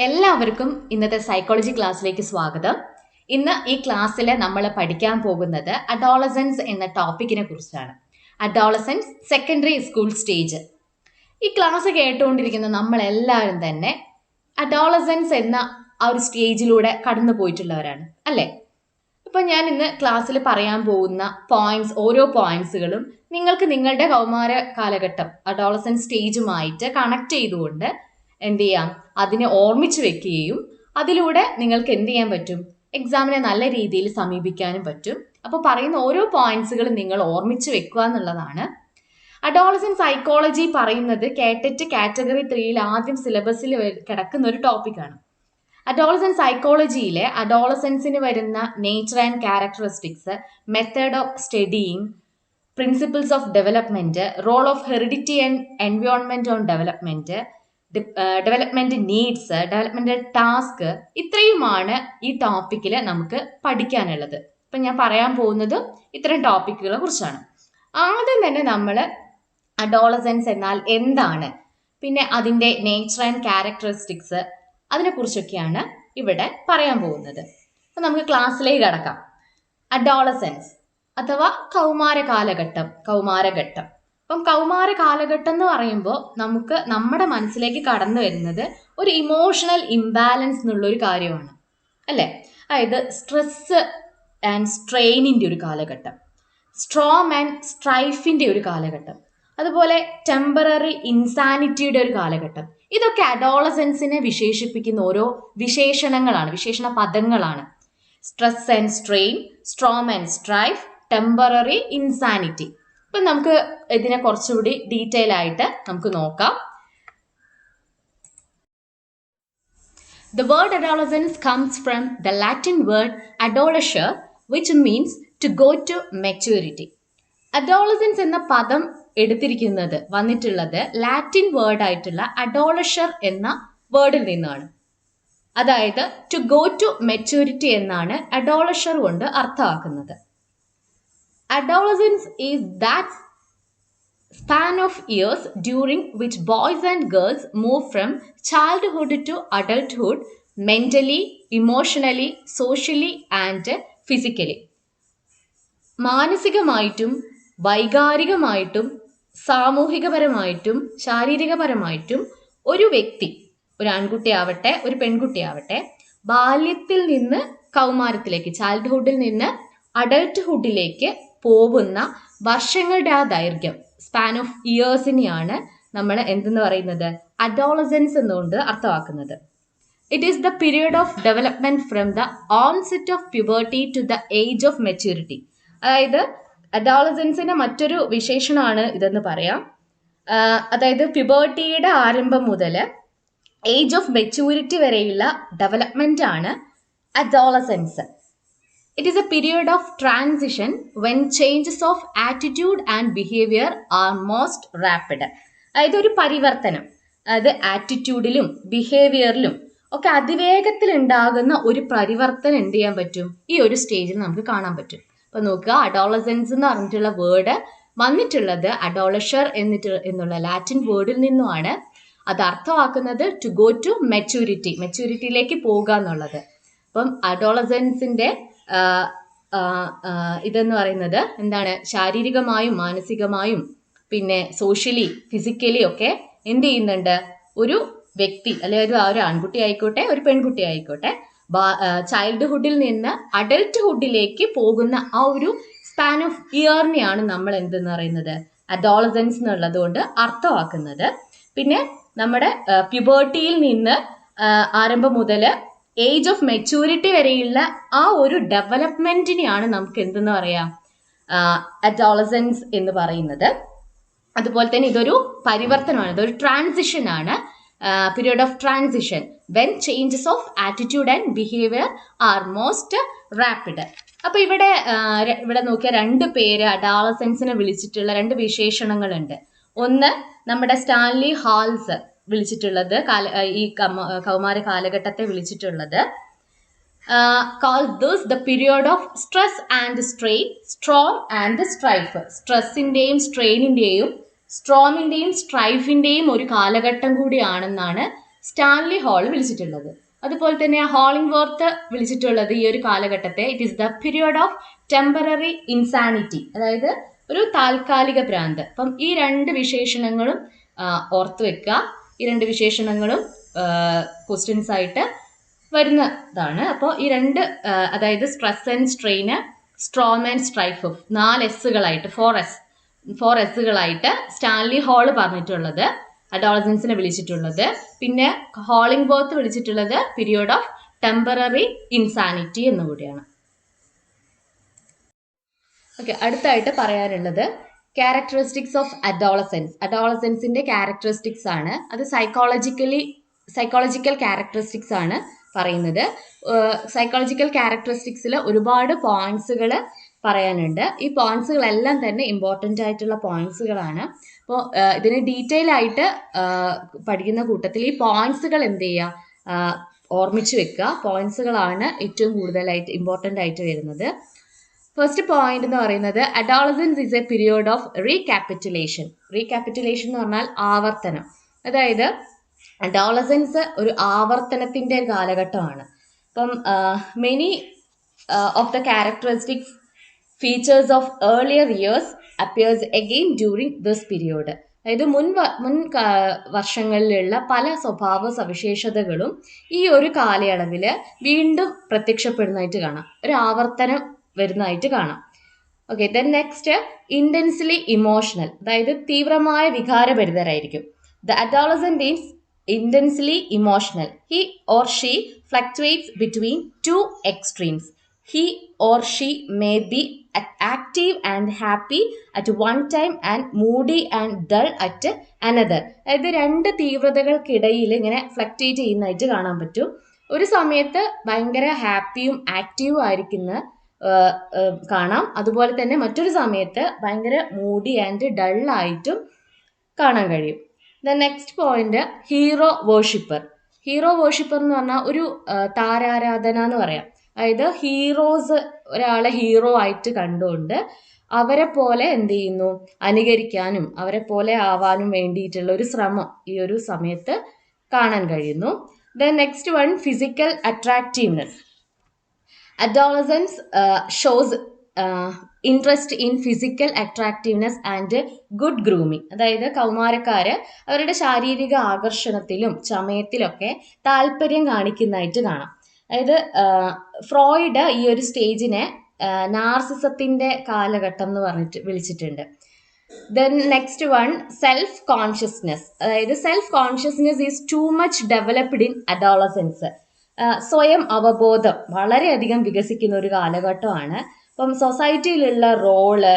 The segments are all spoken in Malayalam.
എല്ലാവർക്കും ഇന്നത്തെ സൈക്കോളജി ക്ലാസ്സിലേക്ക് സ്വാഗതം. ഇന്ന് ഈ ക്ലാസ്സിൽ നമ്മൾ പഠിക്കാൻ പോകുന്നത് അഡോളസൻസ് എന്ന ടോപ്പിക്കിനെ കുറിച്ചാണ്. Adolescence secondary school stage. ഈ ക്ലാസ് കേട്ടുകൊണ്ടിരിക്കുന്ന നമ്മളെല്ലാവരും തന്നെ അഡോളസൻസ് എന്ന ആ ഒരു സ്റ്റേജിലൂടെ കടന്നു പോയിട്ടുള്ളവരാണ് അല്ലേ? ഇപ്പം ഞാൻ ഇന്ന് ക്ലാസ്സിൽ പറയാൻ പോകുന്ന ഓരോ പോയിന്റ്സുകളും നിങ്ങൾക്ക് നിങ്ങളുടെ കൗമാര കാലഘട്ടം അഡോളസൻസ് സ്റ്റേജുമായിട്ട് കണക്ട് ചെയ്തുകൊണ്ട് എന്ത് ചെയ്യാം, അതിനെ ഓർമ്മിച്ച് വെക്കുകയും അതിലൂടെ നിങ്ങൾക്ക് എന്ത് ചെയ്യാൻ പറ്റും, എക്സാമിനെ നല്ല രീതിയിൽ സമീപിക്കാനും പറ്റും. അപ്പോൾ പറയുന്ന ഓരോ പോയിന്റ്സുകളും നിങ്ങൾ ഓർമ്മിച്ച് വെക്കുക എന്നുള്ളതാണ്. അഡോളസൻസ് സൈക്കോളജി പറയുന്നത് കtet കാറ്റഗറി 3 ആദ്യം സിലബസിൽ കിടക്കുന്ന ഒരു ടോപ്പിക്കാണ്. അഡോളസൻസ് സൈക്കോളജിയിലെ അഡോളസൻസിന് വരുന്ന nature and characteristics, method of studying, principles of development, role of heredity and environment on development, development needs, developmental task, ഇത്രയുമാണ് ഈ ടോപ്പിക്കിൽ നമുക്ക് പഠിക്കാനുള്ളത്. ഇപ്പം ഞാൻ പറയാൻ പോകുന്നത് ഇത്തരം ടോപ്പിക്കുകളെ കുറിച്ചാണ്. ആദ്യം തന്നെ നമ്മൾ അഡോളസൻസ് എന്നാൽ എന്താണ്, പിന്നെ അതിൻ്റെ നേച്ചർ ആൻഡ് ക്യാരക്ടറിസ്റ്റിക്സ്, അതിനെക്കുറിച്ചൊക്കെയാണ് ഇവിടെ പറയാൻ പോകുന്നത്. അപ്പം നമുക്ക് ക്ലാസ്സിലേക്ക് കടക്കാം. അഡോളസൻസ് അഥവാ കൗമാര കാലഘട്ടം. അപ്പം കൗമാര കാലഘട്ടം എന്ന് പറയുമ്പോൾ നമുക്ക് നമ്മുടെ മനസ്സിലേക്ക് കടന്നു വരുന്നത് ഒരു ഇമോഷണൽ ഇംബാലൻസ് എന്നുള്ളൊരു കാര്യമാണ് അല്ലേ? അതായത് സ്ട്രെസ് ആൻഡ് സ്ട്രെയിനിൻ്റെ ഒരു കാലഘട്ടം, സ്ട്രോം ആൻഡ് സ്ട്രൈഫിൻ്റെ ഒരു കാലഘട്ടം, അതുപോലെ ടെമ്പററി ഇൻസാനിറ്റിയുടെ ഒരു കാലഘട്ടം. ഇതൊക്കെ അഡോളസൻസിനെ വിശേഷിപ്പിക്കുന്ന ഓരോ വിശേഷണ പദങ്ങളാണ്. Stress and strain, storm and strife, temporary insanity. ഇപ്പം നമുക്ക് ഇതിനെ കുറച്ചുകൂടി ഡീറ്റെയിൽ ആയിട്ട് നമുക്ക് നോക്കാം. The word adolescence comes from the Latin word adolescere, which means to go to maturity. Adolescence എന്ന പദം വന്നിട്ടുള്ളത് ലാറ്റിൻ വേർഡ് ആയിട്ടുള്ള അഡോളഷർ എന്ന വേർഡിൽ നിന്നാണ്. അതായത് ടു ഗോ ടു മെച്യൂരിറ്റി എന്നാണ് അഡോളഷർ കൊണ്ട് അർത്ഥമാക്കുന്നത്. Adolescence is that span of years during which boys and girls move from childhood to adulthood mentally, emotionally, socially and physically. മാനസികമായിട്ടും വൈകാരികമായിട്ടും സാമൂഹികപരമായിട്ടും ശാരീരികപരമായിട്ടും ഒരു വ്യക്തി, ഒരു ആൺകുട്ടിയാവട്ടെ ഒരു പെൺകുട്ടിയാവട്ടെ, ബാല്യത്തിൽ നിന്ന് കൗമാരത്തിലേക്ക്, ചൈൽഡ്ഹുഡിൽ നിന്ന് അഡൾട്ട്ഹുഡിലേക്ക് പോകുന്ന വർഷങ്ങളുടെ ആ ദൈർഘ്യം, സ്പാൻ ഓഫ് ഇയേഴ്സിനെയാണ് നമ്മൾ എന്തെന്ന് പറയുന്നത്, അഡോളസൻസ് എന്നുകൊണ്ട് അർത്ഥമാക്കുന്നത്. It is the period of development from the onset of puberty to the age of maturity. അതായത് അഡോളസൻസിന്റെ മറ്റൊരു വിശേഷണമാണ് ഇതെന്ന് പറയാം. അതായത് പ്യൂബർട്ടിയുടെ ആരംഭം മുതൽ ഏജ് ഓഫ് മെച്യൂരിറ്റി വരെയുള്ള ഡെവലപ്മെന്റ് ആണ് adolescence. It is a period of transition when changes of attitude and behavior are most rapid. അതായത് ഒരു പരിവർത്തനം, അതായത് ആറ്റിറ്റ്യൂഡിലും ബിഹേവിയറിലും ഒക്കെ അതിവേഗത്തിൽ ഉണ്ടാകുന്ന ഒരു പരിവർത്തനം എന്ത് ചെയ്യാൻ പറ്റും, ഈ ഒരു സ്റ്റേജിൽ നമുക്ക് കാണാൻ പറ്റും. അപ്പൊ നോക്കുക, അഡോളസൻസ് എന്ന് പറഞ്ഞിട്ടുള്ള വേർഡ് വന്നിട്ടുള്ളത് അഡോളഷർ എന്നുള്ള ലാറ്റിൻ വേർഡിൽ നിന്നുമാണ്. അത് അർത്ഥമാക്കുന്നത് ടു ഗോ ടു മെച്യൂരിറ്റിയിലേക്ക് പോകുക എന്നുള്ളത്. അപ്പം അഡോളസൻസിന്റെ ഇതെന്ന് പറയുന്നത് എന്താണ്, ശാരീരികമായും മാനസികമായും പിന്നെ സോഷ്യലി ഫിസിക്കലി ഒക്കെ എന്ത് ചെയ്യുന്നുണ്ട്, ഒരു വ്യക്തി അല്ലെങ്കിൽ ഒരു ആൺകുട്ടി ആയിക്കോട്ടെ ഒരു പെൺകുട്ടി ആയിക്കോട്ടെ, ചൈൽഡ്ഹുഡിൽ നിന്ന് അഡൽട്ട്ഹുഡിലേക്ക് പോകുന്ന ആ ഒരു സ്പാൻ ഓഫ് ഇയറിനെയാണ് നമ്മൾ എന്തെന്ന് പറയുന്നത്, അഡോളസൻസ് എന്നുള്ളത് കൊണ്ട് അർത്ഥമാക്കുന്നത്. പിന്നെ നമ്മുടെ പ്യൂബർട്ടിയിൽ നിന്ന് ആരംഭം മുതൽ ഏജ് ഓഫ് മെച്യൂരിറ്റി വരെയുള്ള ആ ഒരു ഡെവലപ്മെന്റിനെയാണ് നമുക്ക് എന്തെന്ന് പറയാം, അഡോളസൻസ് എന്ന് പറയുന്നത്. അതുപോലെ തന്നെ ഇതൊരു പരിവർത്തനമാണ്, ഇതൊരു ട്രാൻസിഷൻ ആണ്, period of transition when changes of attitude and behaviour are most rapid. അപ്പൊ ഇവിടെ നോക്കിയ രണ്ട് പേര് അഡോളസൻസിനെ വിളിച്ചിട്ടുള്ള രണ്ട് വിശേഷണങ്ങളുണ്ട്. ഒന്ന് നമ്മുടെ സ്റ്റാൻലി ഹാൾസ് വിളിച്ചിട്ടുള്ളത്, ഈ കൗമാര കാലഘട്ടത്തെ വിളിച്ചിട്ടുള്ളത് calls this the period of stress and strain, storm and strife. സ്ട്രെസ്സിന്റെയും സ്ട്രെയിനിന്റെയും സ്ട്രോമിന്റെയും സ്ട്രൈഫിന്റെയും ഒരു കാലഘട്ടം കൂടിയാണെന്നാണ് സ്റ്റാൻലി ഹാൾ വിളിച്ചിട്ടുള്ളത്. അതുപോലെ തന്നെ ഹോളിംഗ്വർത്ത് വിളിച്ചിട്ടുള്ളത് ഈ ഒരു കാലഘട്ടത്തെ it is the period of temporary insanity, അതായത് ഒരു താൽക്കാലിക ഭ്രാന്ത്. അപ്പം ഈ രണ്ട് വിശേഷണങ്ങളും ഓർത്തു വെക്കുക. ഈ രണ്ട് വിശേഷണങ്ങളും ക്വസ്റ്റ്യൻസ് ആയിട്ട് വരുന്നതാണ്. അപ്പോൾ ഈ രണ്ട് അതായത് stress and strain, storm and strife, 4 എസ്സുകളായിട്ട് 4 എസ്സുകളായിട്ട് സ്റ്റാൻലി ഹാൾ പറഞ്ഞിട്ടുള്ളത് അഡോളസൻസിനെ വിളിച്ചിട്ടുള്ളത്. പിന്നെ ഹോളിംഗ്വർത്ത് വിളിച്ചിട്ടുള്ളത് പീരിയഡ് ഓഫ് ടെമ്പററി ഇൻസാനിറ്റി എന്നുകൂടിയാണ്. ഓക്കെ, അടുത്തായിട്ട് പറയാനുള്ളത് ക്യാരക്ടറിസ്റ്റിക്സ് ഓഫ് അഡോളസൻസ്. അഡോളസൻസിന്റെ ക്യാരക്ടറിസ്റ്റിക്സ് ആണ്. അത് സൈക്കോളജിക്കൽ ക്യാരക്ടറിസ്റ്റിക്സ് ആണ് പറയുന്നത്. സൈക്കോളജിക്കൽ ക്യാരക്ടറിസ്റ്റിക്സിൽ ഒരുപാട് പോയിന്റ്സുകൾ പറയാനുണ്ട്. ഈ പോയിന്റ്സുകളെല്ലാം തന്നെ ഇമ്പോർട്ടൻ്റ് ആയിട്ടുള്ള പോയിന്റ്സുകളാണ്. അപ്പോൾ ഇതിന് ഡീറ്റെയിൽ ആയിട്ട് പഠിക്കുന്ന കൂട്ടത്തിൽ ഈ പോയിന്റ്സുകൾ എന്ത് ചെയ്യുക, ഓർമ്മിച്ച് വെക്കുക. പോയിന്റ്സുകളാണ് ഏറ്റവും കൂടുതലായിട്ട് ഇമ്പോർട്ടൻ്റ് ആയിട്ട് വരുന്നത്. ഫസ്റ്റ് പോയിന്റ് എന്ന് പറയുന്നത് adolescence is a period of recapitulation. Recapitulation എന്ന് പറഞ്ഞാൽ ആവർത്തനം. അതായത് അഡോളസൻസ് ഒരു ആവർത്തനത്തിൻ്റെ കാലഘട്ടമാണ്. അപ്പം many of the characteristics features of earlier years appears again during this period. അതായത് മുൻ വർഷങ്ങളിലുള്ള പല സ്വഭാവ സവിശേഷതകളും ഈ ഒരു കാലയളവിൽ വീണ്ടും പ്രത്യക്ഷപ്പെടുന്നതായിട്ട് കാണാം, ഒരു ആവർത്തനം വരുന്നതായിട്ട് കാണാം. Okay, then next intensely emotional, അതായത് തീവ്രമായ വികാരഭരിതരായിരിക്കും. The adolescent is intensely emotional. He or she fluctuates between two extremes. He or she may be active and happy at one time and moody and dull at another. അതായത് രണ്ട് തീവ്രതകൾക്കിടയിൽ ഇങ്ങനെ ഫ്ലക്ച്വേറ്റ് ചെയ്യുന്നതായിട്ട് കാണാൻ പറ്റും. ഒരു സമയത്ത് ഭയങ്കര ഹാപ്പിയും ആക്റ്റീവും ആയിരിക്കുന്ന കാണാം. അതുപോലെ തന്നെ മറ്റൊരു സമയത്ത് ഭയങ്കര മൂഡി ആൻഡ് ഡള്ളായിട്ടും കാണാൻ കഴിയും. The next point hero worshipper. Hero worshipper എന്ന് പറഞ്ഞാൽ ഒരു താരാരാധന എന്ന് പറയാം. അതായത് ഹീറോസ് ഒരാളെ ഹീറോ ആയിട്ട് കണ്ടുകൊണ്ട് അവരെ പോലെ എന്ത് ചെയ്യുന്നു, അനുകരിക്കാനും അവരെ പോലെ ആവാനും വേണ്ടിയിട്ടുള്ള ഒരു ശ്രമം ഈ ഒരു സമയത്ത് കാണാൻ കഴിയുന്നു. The next one physical attractiveness. Adolescence shows interest in physical attractiveness and good grooming. അതായത് കൗമാരക്കാര് അവരുടെ ശാരീരിക ആകർഷണത്തിലും ചമയത്തിലൊക്കെ താല്പര്യം കാണിക്കുന്നതായിട്ട് കാണാം. അതായത് ഫ്രോയിഡ് ഈ ഒരു സ്റ്റേജിനെ നാർസിസത്തിന്റെ കാലഘട്ടം എന്ന് പറഞ്ഞിട്ട് വിളിച്ചിട്ടുണ്ട്. Then next one self consciousness. അതായത് self consciousness is too much developed in adolescence. സ്വയം അവബോധം വളരെയധികം വികസിക്കുന്ന ഒരു കാലഘട്ടമാണ്. അപ്പം സൊസൈറ്റിയിലുള്ള റോള്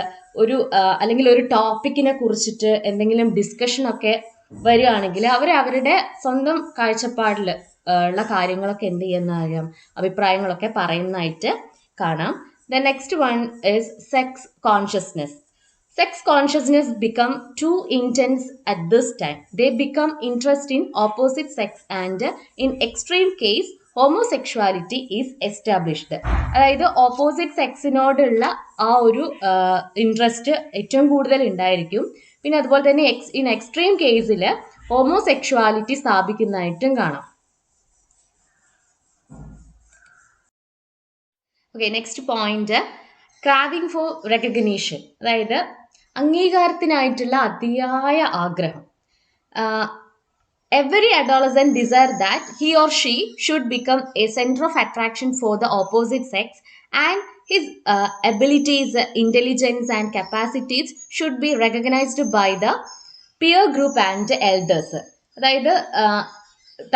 അല്ലെങ്കിൽ ഒരു ടോപ്പിക്കിനെ കുറിച്ചിട്ട് എന്തെങ്കിലും ഡിസ്കഷനൊക്കെ വരികയാണെങ്കിൽ അവരുടെ സ്വന്തം കാഴ്ചപ്പാടിൽ ഉള്ള കാര്യങ്ങളൊക്കെ എന്ത് ചെയ്യുന്നതാകാം, അഭിപ്രായങ്ങളൊക്കെ പറയുന്നതായിട്ട് കാണാം. The next one is sex consciousness. Sex consciousness become too intense at this time. They become interest in opposite sex and in extreme case homosexuality is established. അതായത് ഓപ്പോസിറ്റ് സെക്സിനോടുള്ള ആ ഒരു ഇൻട്രസ്റ്റ് ഏറ്റവും കൂടുതൽ ഉണ്ടായിരിക്കും. പിന്നെ അതുപോലെ തന്നെ ഇൻ എക്സ്ട്രീം കേസിൽ ഹോമോസെക്ഷുവാലിറ്റി സ്ഥാപിക്കുന്നതായിട്ടും കാണാം. Okay, next point craving for recognition. അതായത് അംഗീകാരത്തിനായിട്ടുള്ള അതിയായ ആഗ്രഹം. Every adolescent desire that he or she should become a center of attraction for the opposite sex and his abilities, intelligence and capacities should be recognized by the peer group and elders. അതായത്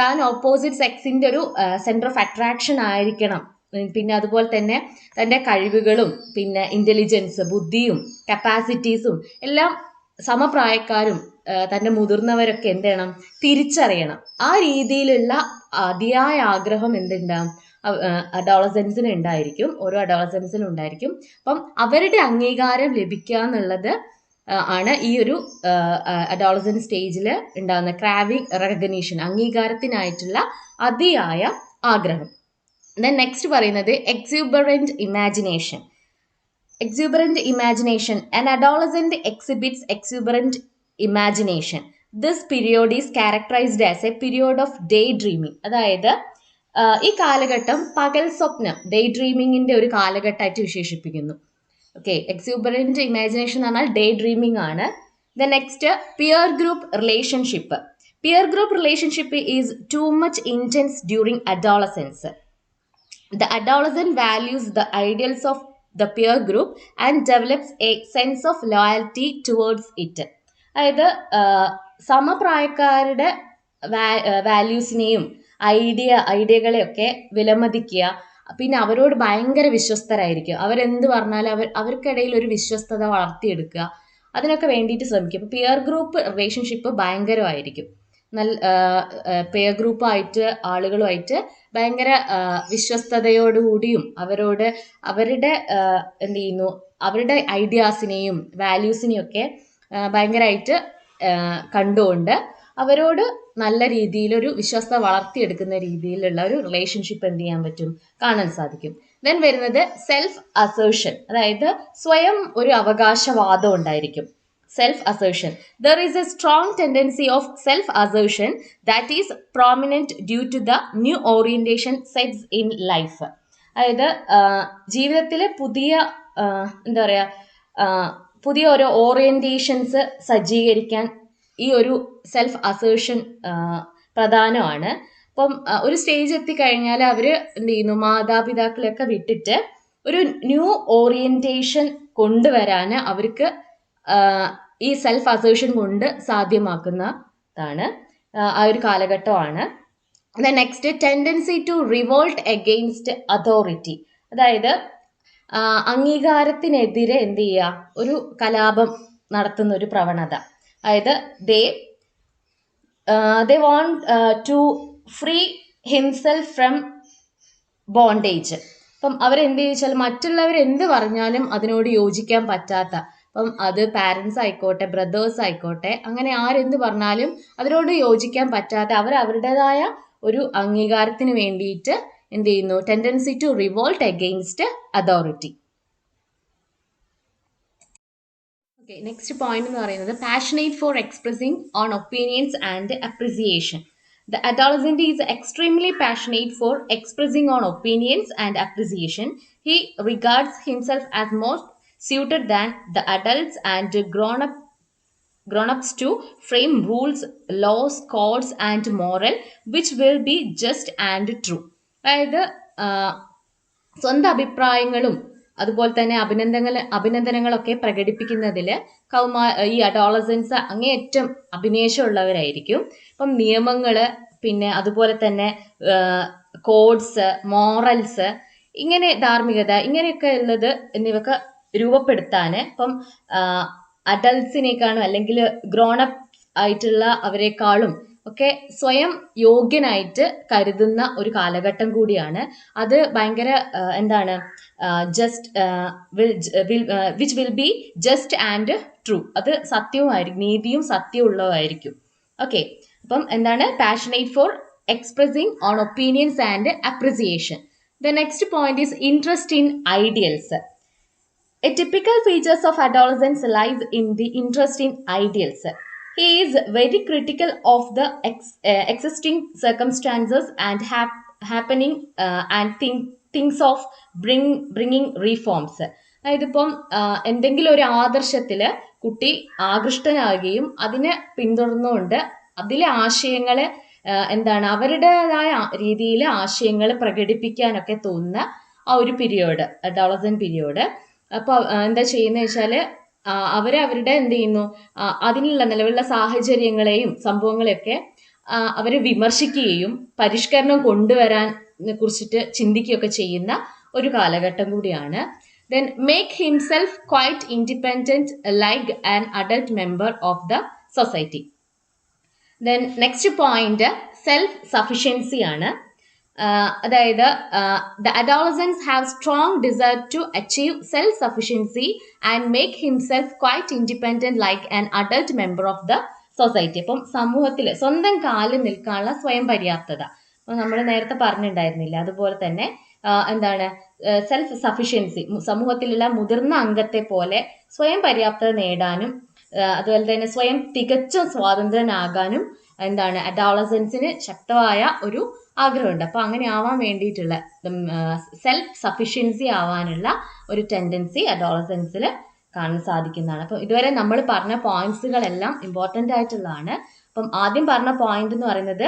താൻ ഓപ്പോസിറ്റ് സെക്സിൻ്റെ ഒരു സെൻറ്റർ ഓഫ് അട്രാക്ഷൻ ആയിരിക്കണം. പിന്നെ അതുപോലെ തന്നെ തൻ്റെ കഴിവുകളും പിന്നെ ഇൻ്റലിജൻസ്, ബുദ്ധിയും കപ്പാസിറ്റീസും എല്ലാം സമപ്രായക്കാരും തൻ്റെ മുതിർന്നവരൊക്കെ എന്ത് ചെയ്യണം, തിരിച്ചറിയണം. ആ രീതിയിലുള്ള അതിയായ ആഗ്രഹം എന്തുണ്ടാകും, അഡോളസൻസിന് ഉണ്ടായിരിക്കും, ഓരോ അഡോളസൻസിനും ഉണ്ടായിരിക്കും. അപ്പം അവരുടെ അംഗീകാരം ലഭിക്കുക എന്നുള്ളത് ആണ് ഈ ഒരു അഡോളസൻസ് സ്റ്റേജിൽ ഉണ്ടാകുന്ന ക്രാവിംഗ് റെക്കഗ്നീഷൻ, അംഗീകാരത്തിനായിട്ടുള്ള അതിയായ ആഗ്രഹം. ദെൻ നെക്സ്റ്റ് പറയുന്നത് exuberant imagination. Exuberant imagination. An adolescent exhibits exuberant imagination. This period is characterised as a period of day dreaming. അതായത് ഈ കാലഘട്ടം പകൽ സ്വപ്നം, ഡേ ഡ്രീമിങ്ങിന്റെ ഒരു കാലഘട്ടമായിട്ട് വിശേഷിപ്പിക്കുന്നു. ഓക്കെ, എക്സ്യൂബറന്റ് ഇമാജിനേഷൻ എന്ന് പറഞ്ഞാൽ ഡേ ഡ്രീമിംഗ് ആണ്. The next, peer group relationship. Peer group relationship is too much intense during adolescence. The adolescent values the ideals of the peer group and develops a sense of loyalty towards it. അതായത് സമപ്രായക്കാരുടെ വാല്യൂസിനെയും ഐഡിയകളെയൊക്കെ വിലമതിക്കുക, പിന്നെ അവരോട് ഭയങ്കര വിശ്വസ്തരായിരിക്കും. അവരെന്ത് പറഞ്ഞാലും അവർക്കിടയിൽ ഒരു വിശ്വസ്തത വളർത്തിയെടുക്കുക, അതിനൊക്കെ വേണ്ടിയിട്ട് ശ്രമിക്കും. അപ്പോൾ പിയർ ഗ്രൂപ്പ് റിലേഷൻഷിപ്പ് ഭയങ്കരമായിരിക്കും. പെയർ ഗ്രൂപ്പായിട്ട് ആളുകളുമായിട്ട് ഭയങ്കര വിശ്വസ്തയോടുകൂടിയും അവരുടെ എന്ത് ചെയ്യുന്നു, അവരുടെ ഐഡിയാസിനെയും വാല്യൂസിനെയും ഒക്കെ ഭയങ്കരമായിട്ട് കണ്ടുകൊണ്ട് അവരോട് നല്ല രീതിയിലൊരു വിശ്വസ്ത വളർത്തിയെടുക്കുന്ന രീതിയിലുള്ള ഒരു റിലേഷൻഷിപ്പ് എന്ത് ചെയ്യാൻ പറ്റും, കാണാൻ സാധിക്കും. ദെൻ വരുന്നത് സെൽഫ് അസേർഷൻ. അതായത് സ്വയം ഒരു അവകാശവാദം ഉണ്ടായിരിക്കും. Self-assertion. There is a strong tendency of self-assertion that is prominent due to the new orientation sets in life. അതായത് ജീവിതത്തിലെ എന്താ പറയുക, പുതിയ ഓരോ ഓറിയന്റേഷൻസ് സജ്ജീകരിക്കാൻ ഈ ഒരു സെൽഫ് അസേർഷൻ പ്രധാനമാണ്. അപ്പം ഒരു സ്റ്റേജ് എത്തിക്കഴിഞ്ഞാൽ അവർ എന്ത് ചെയ്യുന്നു, മാതാപിതാക്കളെയൊക്കെ വിട്ടിട്ട് ഒരു ന്യൂ ഓറിയന്റേഷൻ കൊണ്ടുവരാൻ അവർക്ക് ഈ സെൽഫ് അസേർഷൻ കൊണ്ട് സാധ്യമാക്കുന്നതാണ്, ആ ഒരു കാലഘട്ടമാണ്. Next, tendency to revolt against authority. അതായത് അംഗീകാരത്തിനെതിരെ എന്ത് ചെയ്യുക, ഒരു കലാപം നടത്തുന്ന ഒരു പ്രവണത. അതായത് they want to free himself from bondage. അപ്പം അവരെന്ത് ചോദിച്ചാൽ മറ്റുള്ളവർ എന്ത് പറഞ്ഞാലും അതിനോട് യോജിക്കാൻ പറ്റാത്ത, അപ്പം അത് പാരൻസ് ആയിക്കോട്ടെ, ബ്രദേഴ്സ് ആയിക്കോട്ടെ, അങ്ങനെ ആരെന്ത് പറഞ്ഞാലും അതിനോട് യോജിക്കാൻ പറ്റാതെ അവരുടേതായ ഒരു അംഗീകാരത്തിന് വേണ്ടിയിട്ട് എന്ത് ചെയ്യുന്നു, tendency to revolt against authority. Okay, next point എന്ന് പറയുന്നത് passionate for expressing on opinions and appreciation. The adolescent is extremely passionate for expressing on opinions and appreciation. He regards himself as more suited than the adults and grown-ups to frame rules, laws, codes and moral which will be just and true. അതായത് സ്വന്തം അഭിപ്രായങ്ങളും അതുപോലെ തന്നെ അഭിനന്ദനങ്ങളൊക്കെ പ്രകടിപ്പിക്കുന്നതിൽ ഈ അഡോളസൻസ് അങ്ങേയറ്റം അഭിനിവേശമുള്ളവരായിരിക്കും. അപ്പം നിയമങ്ങള്, പിന്നെ അതുപോലെ തന്നെ കോഡ്സ്, മോറൽസ്, ഇങ്ങനെ ധാർമ്മികത, ഇങ്ങനെയൊക്കെ ഉള്ളത് എന്നിവയൊക്കെ രൂപപ്പെടുത്താൻ ഇപ്പം അഡൽട്സിനേക്കാളും അല്ലെങ്കിൽ ഗ്രോണപ്പ് ആയിട്ടുള്ള അവരെക്കാളും ഒക്കെ സ്വയം യോഗ്യനായിട്ട് കരുതുന്ന ഒരു കാലഘട്ടം കൂടിയാണ്. അത് ഭയങ്കര എന്താണ്, which will be just and true. അത് സത്യവുമായിരിക്കും, നീതിയും സത്യവും ഉള്ളതായിരിക്കും. ഓക്കെ, അപ്പം എന്താണ്, passionate for expressing on opinions and appreciation. The next point is interest in ideals. A typical features of adolescence lies in the interest in ideals. He is very critical of the existing circumstances and happening and thinks of bringing reforms. അതായത് ഇപ്പം എന്തെങ്കിലും ഒരു ആദർശത്തിൽ കുട്ടി ആകൃഷ്ടനാകുകയും അതിനെ പിന്തുടർന്നുകൊണ്ട് അതിലെ ആശയങ്ങളെ എന്താണ്, അവരുടേതായ രീതിയിൽ ആശയങ്ങൾ പ്രകടിപ്പിക്കാനൊക്കെ തോന്നുന്ന ആ ഒരു പീരിയോഡ്, അഡോളസെന്റ് പീരിയോഡ്. അപ്പോൾ എന്താ ചെയ്യുന്നത് വെച്ചാൽ അവരുടെ എന്ത് ചെയ്യുന്നു, അതിനുള്ള നിലവിലുള്ള സാഹചര്യങ്ങളെയും സംഭവങ്ങളെയൊക്കെ അവർ വിമർശിക്കുകയും പരിഷ്കരണം കൊണ്ടുവരാൻ കുറിച്ചിട്ട് ചിന്തിക്കുകയൊക്കെ ചെയ്യുന്ന ഒരു കാലഘട്ടം കൂടിയാണ്. Then make himself quite independent like an adult member of the society. Then next point self sufficiency ആണ്. അതായത് the adolescents have strong desire to achieve self-sufficiency and make himself quite independent like an adult member of the society. അപ്പം സമൂഹത്തിൽ സ്വന്തം കാലിൽ നിൽക്കാനുള്ള സ്വയം പര്യാപ്തത, അപ്പം നമ്മൾ നേരത്തെ പറഞ്ഞിട്ടുണ്ടായിരുന്നില്ല, അതുപോലെ തന്നെ എന്താണ്, സെൽഫ് സഫിഷ്യൻസി, സമൂഹത്തിലുള്ള മുതിർന്ന അംഗത്തെ പോലെ സ്വയം പര്യാപ്തത നേടാനും അതുപോലെ തന്നെ സ്വയം തികച്ചും സ്വാതന്ത്ര്യനാകാനും എന്താണ് അഡോളസൻസിന് ശക്തമായ ഒരു ആഗ്രഹമുണ്ട്. അപ്പോൾ അങ്ങനെ ആവാൻ വേണ്ടിയിട്ടുള്ള സെൽഫ് സഫിഷ്യൻസി ആവാനുള്ള ഒരു ടെൻഡൻസി അഡോളസൻസിൽ കാണാൻ സാധിക്കുന്നതാണ്. അപ്പം ഇതുവരെ നമ്മൾ പറഞ്ഞ പോയിന്റ്സുകളെല്ലാം ഇമ്പോർട്ടൻ്റ് ആയിട്ടുള്ളതാണ്. അപ്പം ആദ്യം പറഞ്ഞ പോയിന്റ് എന്ന് പറയുന്നത്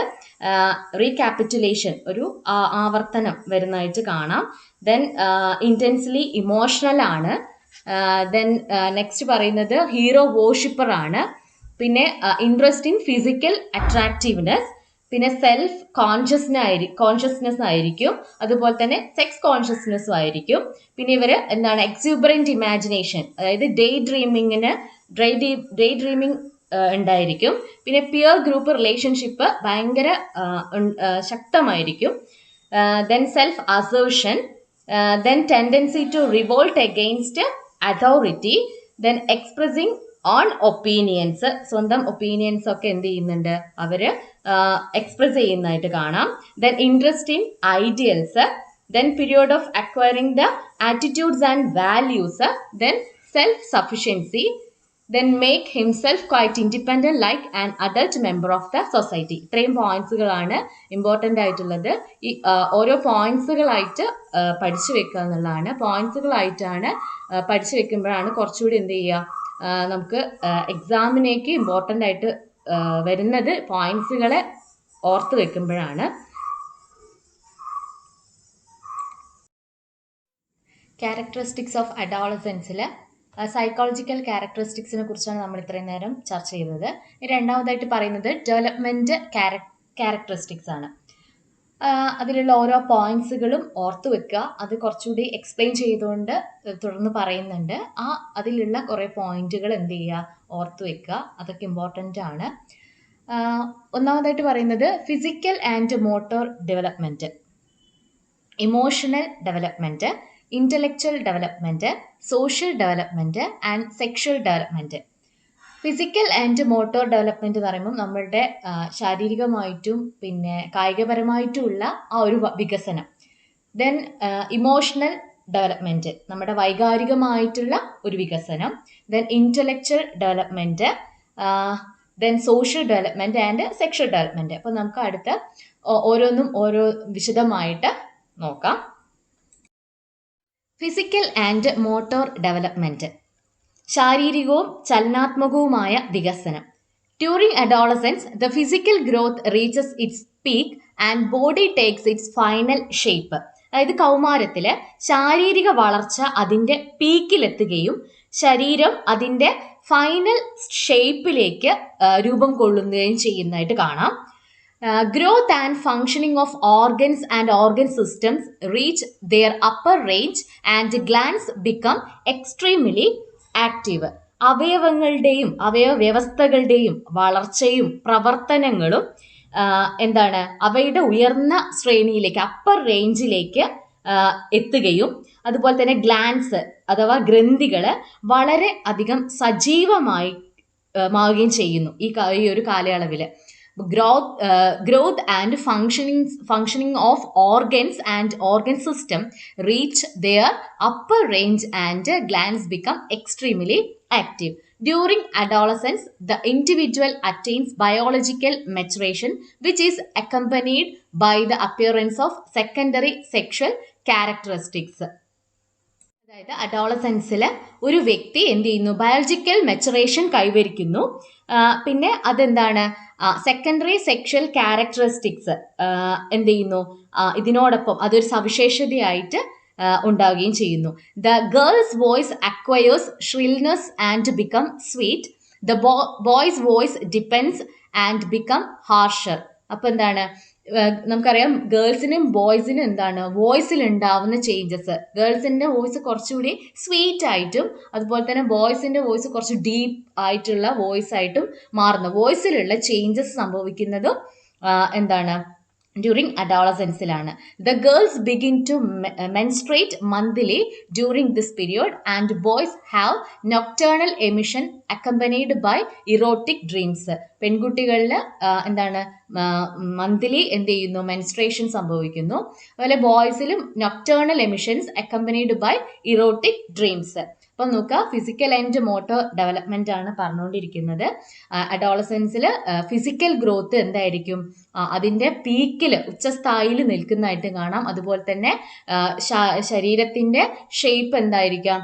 റീക്യാപിറ്റുലേഷൻ, ഒരു ആവർത്തനം വരുന്നതായിട്ട് കാണാം. ദെൻ ഇൻറ്റൻസ്ലി ഇമോഷണൽ ആണ്. ദെൻ നെക്സ്റ്റ് പറയുന്നത് ഹീറോ വോർഷിപ്പർ ആണ്. പിന്നെ ഇൻട്രസ്റ്റ് ഇൻ ഫിസിക്കൽ അട്രാക്റ്റീവ്നെസ്, പിന്നെ സെൽഫ് കോൺഷ്യസ്നെസ് ആയിരിക്കും. അതുപോലെ തന്നെ സെക്സ് കോൺഷ്യസ്നെസ്സും ആയിരിക്കും. പിന്നെ ഇവർ എന്താണ് എക്സ്യൂബറൻറ്റ് ഇമാജിനേഷൻ, അതായത് ഡേ ഡ്രീമിംഗ് ഉണ്ടായിരിക്കും. പിന്നെ പിയർ ഗ്രൂപ്പ് റിലേഷൻഷിപ്പ് ഭയങ്കര ശക്തമായിരിക്കും. Then self assertion, then tendency to revolt against authority, then expressing own opinions, സ്വന്തം ഒപ്പീനിയൻസ് ഒക്കെ എന്ത് ചെയ്യുന്നുണ്ട് അവർ എക്സ്പ്രസ് ചെയ്യുന്നതായിട്ട് കാണാം. Then interest in ideals, then period of acquiring the attitudes and values, then self sufficiency, then make himself quite independent like an adult member of the society. ഇത്രയും പോയിന്റ്സുകളാണ് ഇമ്പോർട്ടൻ്റ് ആയിട്ടുള്ളത്. ഈ ഓരോ പോയിന്റ്സുകളായിട്ട് പഠിച്ചു വെക്കുക എന്നുള്ളതാണ്. പോയിന്റ്സുകളായിട്ടാണ് പഠിച്ചു വെക്കുമ്പോഴാണ് കുറച്ചുകൂടി എന്ത് ചെയ്യുക, നമുക്ക് എക്സാമിനേക്ക് ഇമ്പോർട്ടൻ്റ് ആയിട്ട് വരുന്നത് പോയിന്റ്സുകളെ ഓർത്ത് വെക്കുമ്പോഴാണ്. ക്യാരക്ടറിസ്റ്റിക്സ് ഓഫ് അഡോളസൻസിൽ സൈക്കോളജിക്കൽ ക്യാരക്ടറിസ്റ്റിക്സിനെ കുറിച്ചാണ് നമ്മൾ ഇത്രയും നേരം ചർച്ച ചെയ്തത്. രണ്ടാമതായിട്ട് പറയുന്നത് ഡെവലപ്മെൻറ്റ് ക്യാരക്ടറിസ്റ്റിക്സ് ആണ്. അതിലുള്ള ഓരോ പോയിന്റ്സുകളും ഓർത്ത് വെക്കുക. അത് കുറച്ചുകൂടി എക്സ്പ്ലെയിൻ ചെയ്തുകൊണ്ട് തുടർന്ന് പറയുന്നുണ്ട്. അതിലുള്ള കുറേ പോയിന്റുകൾ എന്ത് ചെയ്യുക, ഓർത്ത് വെക്കുക. അതൊക്കെ ഇമ്പോർട്ടൻ്റ് ആണ്. ഒന്നാമതായിട്ട് പറയുന്നത് physical and motor development, emotional development, intellectual development, social development and sexual development. Physical and motor development എന്ന് പറയുമ്പോൾ നമ്മളുടെ ശാരീരികമായിട്ടും പിന്നെ കായികപരമായിട്ടുമുള്ള ആ ഒരു വികസനം. ദെൻ ഇമോഷണൽ ഡെവലപ്മെൻറ്റ്, നമ്മുടെ വൈകാരികമായിട്ടുള്ള ഒരു വികസനം. Then intellectual development, then social development and sexual development. അപ്പോൾ നമുക്ക് അടുത്ത ഓരോന്നും ഓരോ വിശദമായിട്ട് നോക്കാം. ഫിസിക്കൽ ആൻഡ് മോട്ടോർ ഡെവലപ്മെൻറ്റ്, ശാരീരികവും ചലനാത്മകവുമായ വികസനം. During adolescence the physical growth reaches it's peak and body takes it's final shape. അതായത് കൗമാരത്തിൽ ശാരീരിക വളർച്ച അതിൻ്റെ പീക്കിലെത്തുകയും ശരീരം അതിൻ്റെ ഫൈനൽ ഷേപ്പിലേക്ക് രൂപം കൊള്ളുകയും ചെയ്യുന്നതായിട്ട് കാണാം. Growth and functioning of organs and organ systems reach their upper range and glands become extremely active. അവയവങ്ങളുടെയും അവയവവ്യവസ്ഥകളുടെയും വളർച്ചയും പ്രവർത്തനങ്ങളും എന്താണ് അവയുടെ ഉയർന്ന ശ്രേണിയിലേക്ക് അപ്പർ റേഞ്ചിലേക്ക് എത്തുകയും അതുപോലെ തന്നെ ഗ്ലാൻസ് അഥവാ ഗ്രന്ഥികൾ വളരെ അധികം സജീവമായി മാറുകയും ചെയ്യുന്നു ഈ ഒരു കാലയളവിൽ. Growth and functioning of organs and organ system reach their upper range and glands become extremely active. During adolescence, the individual attains biological maturation, which is accompanied by the appearance of secondary sexual characteristics. അതായത് അഡോളസൻസിൽ ഒരു വ്യക്തി എന്ത് ചെയ്യുന്നു, ബയോളജിക്കൽ മെച്ചുറേഷൻ കൈവരിക്കുന്നു. പിന്നെ അതെന്താണ്, സെക്കൻഡറി സെക്ഷൽ ക്യാരക്ടറിസ്റ്റിക്സ് എന്ത് ചെയ്യുന്നു, ഇതിനോടൊപ്പം അതൊരു സവിശേഷതയായിട്ട് ഉണ്ടാവുകയും ചെയ്യുന്നു. The girls voice acquires shrillness and become sweet. The boys voice deepens and become harsher. അപ്പം എന്താണ്, നമുക്കറിയാം ഗേൾസിനും ബോയ്സിനും എന്താണ് വോയിസിൽ ഉണ്ടാവുന്ന ചേഞ്ചസ്. ഗേൾസിൻ്റെ വോയിസ് കുറച്ചുകൂടി സ്വീറ്റ് ആയിട്ടും അതുപോലെ തന്നെ ബോയ്സിൻ്റെ വോയിസ് കുറച്ച് ഡീപ്പ് ആയിട്ടുള്ള വോയിസ് ആയിട്ടും മാറുന്നു. വോയിസിലുള്ള ചേഞ്ചസ് സംഭവിക്കുന്നതും എന്താണ് ഡ്യൂറിങ് അഡോളസൻസിലാണ്. The girls begin to menstruate monthly during this period and boys have nocturnal emission accompanied by erotic dreams. പെൺകുട്ടികളിൽ എന്താണ് മന്ത്ലി എന്ത് ചെയ്യുന്നു, മെൻസ്ട്രേഷൻ സംഭവിക്കുന്നു. അതുപോലെ ബോയ്സിലും nocturnal emissions accompanied by erotic dreams. അപ്പം നോക്കുക, ഫിസിക്കൽ ആൻഡ് മോട്ടോർ ഡെവലപ്മെന്റ് ആണ് പറഞ്ഞുകൊണ്ടിരിക്കുന്നത്. അഡോളസൻസിൽ ഫിസിക്കൽ ഗ്രോത്ത് എന്തായിരിക്കും, അതിന്റെ പീക്കിൽ ഉച്ചസ്ഥായിയിൽ നിൽക്കുന്നതായിട്ട് കാണാം. അതുപോലെ തന്നെ ശരീരത്തിന്റെ ഷേപ്പ് എന്തായിരിക്കാം,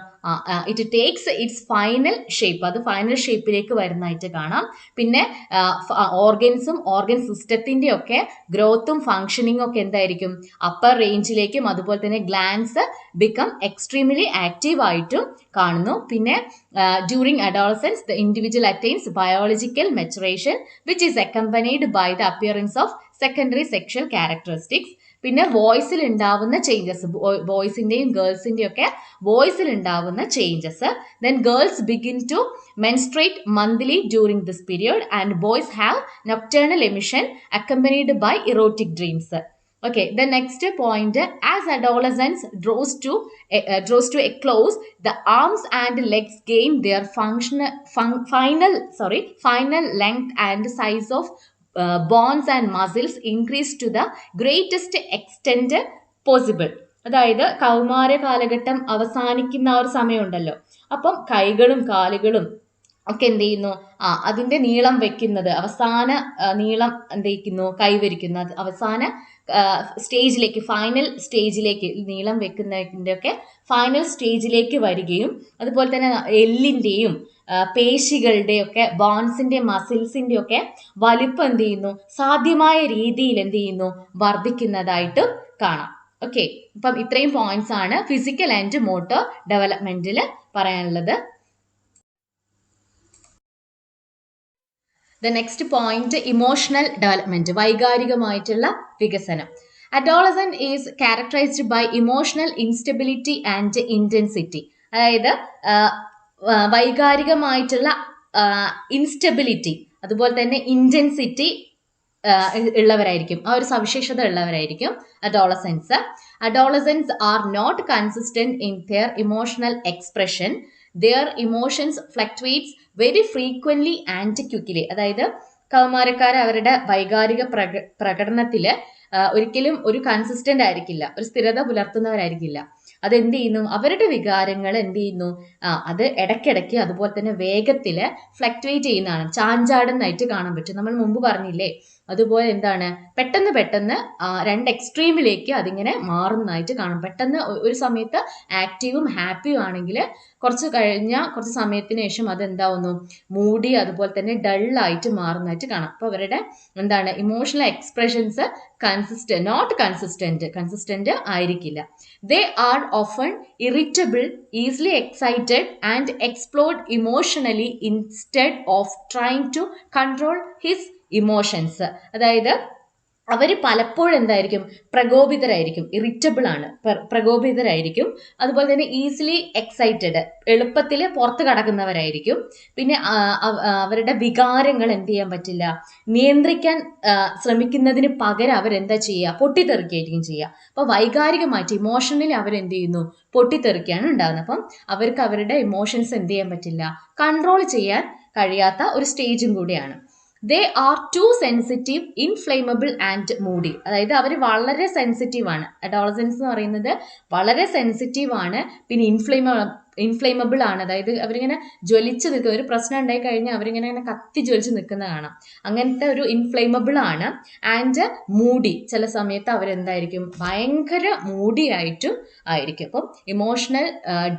it takes it's final shape, അത് ഫൈനൽ ഷേപ്പിലേക്ക് വരുന്നതായിട്ട് കാണാം. പിന്നെ ഓർഗൻസും ഓർഗൻ സിസ്റ്റത്തിന്റെ ഒക്കെ ഗ്രോത്തും ഫങ്ഷനിങ്ങും ഒക്കെ എന്തായിരിക്കും, അപ്പർ റേഞ്ചിലേക്കും അതുപോലെ തന്നെ ഗ്ലാൻസ് ബിക്കം എക്സ്ട്രീംലി ആക്റ്റീവ് ആയിട്ടും കാണുന്നു. പിന്നെ during adolescence the individual attains biological maturation which is accompanied by the appearance of secondary sexual characteristics. പിന്നെ വോയിസിൽ ഉണ്ടാവുന്ന ചേഞ്ചസ്, ബോയ്സിന്റെയും ഗേൾസിന്റെയും ഒക്കെ വോയിസിൽ ഉണ്ടാവുന്ന changes. Then girls begin to menstruate monthly during this period and boys have nocturnal emission accompanied by erotic dreams. Okay, the next point, as adolescence draws to a close, the arms and legs gain their final length and size of bones and muscles increase to the greatest extent possible. അതായത് കൗമാര കാലഘട്ടം അവസാനിക്കുന്ന ആ ഒരു സമയമുണ്ടല്ലോ, അപ്പം കൈകളും കാലുകളും ഒക്കെ എന്ത് ചെയ്യുന്നു, അതിന്റെ നീളം വെക്കുന്നത്, അവസാന നീളം എന്ത് ചെയ്യുന്നു, കൈവരിക്കുന്നു. അവസാന സ്റ്റേജിലേക്ക്, ഫൈനൽ സ്റ്റേജിലേക്ക് നീളം വെക്കുന്നതിൻ്റെ ഒക്കെ ഫൈനൽ സ്റ്റേജിലേക്ക് വരികയും അതുപോലെ തന്നെ എല്ലിൻ്റെയും പേശികളുടെ ഒക്കെ ബോൺസിന്റെ മസിൽസിന്റെ ഒക്കെ വലിപ്പം എന്ത് ചെയ്യുന്നു, സാധ്യമായ രീതിയിൽ എന്ത് ചെയ്യുന്നു, വർദ്ധിക്കുന്നതായിട്ട് കാണാം. ഓക്കെ, അപ്പം ഇത്രയും പോയിന്റ്സ് ആണ് ഫിസിക്കൽ ആൻഡ് മോട്ടോർ ഡെവലപ്മെന്റിൽ പറയാനുള്ളത്. The next point, emotional development, വൈകാരികമായിട്ടുള്ള വികസനം. Adolescent is characterized by emotional instability and intensity. അതായത് വൈകാരികമായിട്ടുള്ള ഇൻസ്റ്റബിലിറ്റി അതുപോലെ തന്നെ ഇന്റൻസിറ്റി ഉള്ളവരായിരിക്കും, ആ ഒരു സവിശേഷത ഉള്ളവരായിരിക്കും adolescence. Adolescence are not consistent in their emotional expression. Their emotions fluctuates very frequently and quickly. അതായത് കൗമാരക്കാർ അവരുടെ വൈകാരിക പ്രകടനത്തില് ഒരിക്കലും ഒരു കൺസിസ്റ്റന്റ് ആയിരിക്കില്ല, ഒരു സ്ഥിരത പുലർത്തുന്നവരായിരിക്കില്ല. അതെന്ത് ചെയ്യുന്നു, അവരുടെ വികാരങ്ങൾ എന്ത് ചെയ്യുന്നു, അത് ഇടയ്ക്കിടയ്ക്ക് അതുപോലെ തന്നെ വേഗത്തിൽ ഫ്ലക്ച്വേറ്റ് ചെയ്യുന്നതാണ്, ചാഞ്ചാടുന്നതായിട്ട് കാണാൻ പറ്റും. നമ്മൾ മുമ്പ് പറഞ്ഞില്ലേ, അതുപോലെ എന്താണ്, പെട്ടെന്ന് രണ്ട് എക്സ്ട്രീമിലേക്ക് അതിങ്ങനെ മാറുന്നതായിട്ട് കാണാം. പെട്ടെന്ന് ഒരു സമയത്ത് ആക്റ്റീവും ഹാപ്പിയും ആണെങ്കിൽ കുറച്ച് സമയത്തിന് ശേഷം അതെന്താവുന്നു, മൂടി അതുപോലെ തന്നെ ഡള്ളായിട്ട് മാറുന്നതായിട്ട് കാണാം. അപ്പോൾ അവരുടെ എന്താണ്, ഇമോഷണൽ എക്സ്പ്രഷൻസ് നോട്ട് കൺസിസ്റ്റന്റ് ആയിരിക്കില്ല. They are often irritable, easily excited and explode emotionally instead of trying to control his emotions. അതായത് അവർ പലപ്പോഴും എന്തായിരിക്കും, പ്രകോപിതരായിരിക്കും, ഇറിറ്റബിൾ ആണ്, പ്രകോപിതരായിരിക്കും. അതുപോലെ തന്നെ ഈസിലി എക്സൈറ്റഡ്, എളുപ്പത്തിൽ പുറത്ത് കടക്കുന്നവരായിരിക്കും. പിന്നെ അവരുടെ വികാരങ്ങൾ എന്ത് ചെയ്യാൻ പറ്റില്ല, നിയന്ത്രിക്കാൻ ശ്രമിക്കുന്നതിന് പകരം അവരെന്താ ചെയ്യുക, പൊട്ടിത്തെറിക്കുകയായിരിക്കും ചെയ്യുക. അപ്പോൾ വൈകാരികമായിട്ട് ഇമോഷണലി അവരെന്ത് ചെയ്യുന്നു, പൊട്ടിത്തെറിക്കുകയാണ് ഉണ്ടാകുന്നത്. അപ്പം അവർക്ക് അവരുടെ ഇമോഷൻസ് എന്ത് ചെയ്യാൻ പറ്റില്ല, കൺട്രോൾ ചെയ്യാൻ കഴിയാത്ത ഒരു സ്റ്റേജും കൂടിയാണ്. They are too sensitive, inflammable and moody. അതായത് അവർ വളരെ സെൻസിറ്റീവ് ആണ്. അഡോളസൻസ് എന്ന് പറയുന്നത് വളരെ സെൻസിറ്റീവ് ആണ്, പിന്നെ ഇൻഫ്ലെയിമബിൾ ആണ്. അതായത് അവരിങ്ങനെ ജ്വലിച്ച് നിൽക്കുക, ഒരു പ്രശ്നം ഉണ്ടായി കഴിഞ്ഞാൽ അവരിങ്ങനെ കത്തി ജ്വലിച്ച് നിൽക്കുന്ന കാണാം. അങ്ങനത്തെ ഒരു ഇൻഫ്ലെയിമബിൾ ആണ്. ആൻഡ് മൂഡി, ചില സമയത്ത് അവരെന്തായിരിക്കും, ഭയങ്കര മൂഡി ആയിട്ടും ആയിരിക്കും. അപ്പം ഇമോഷണൽ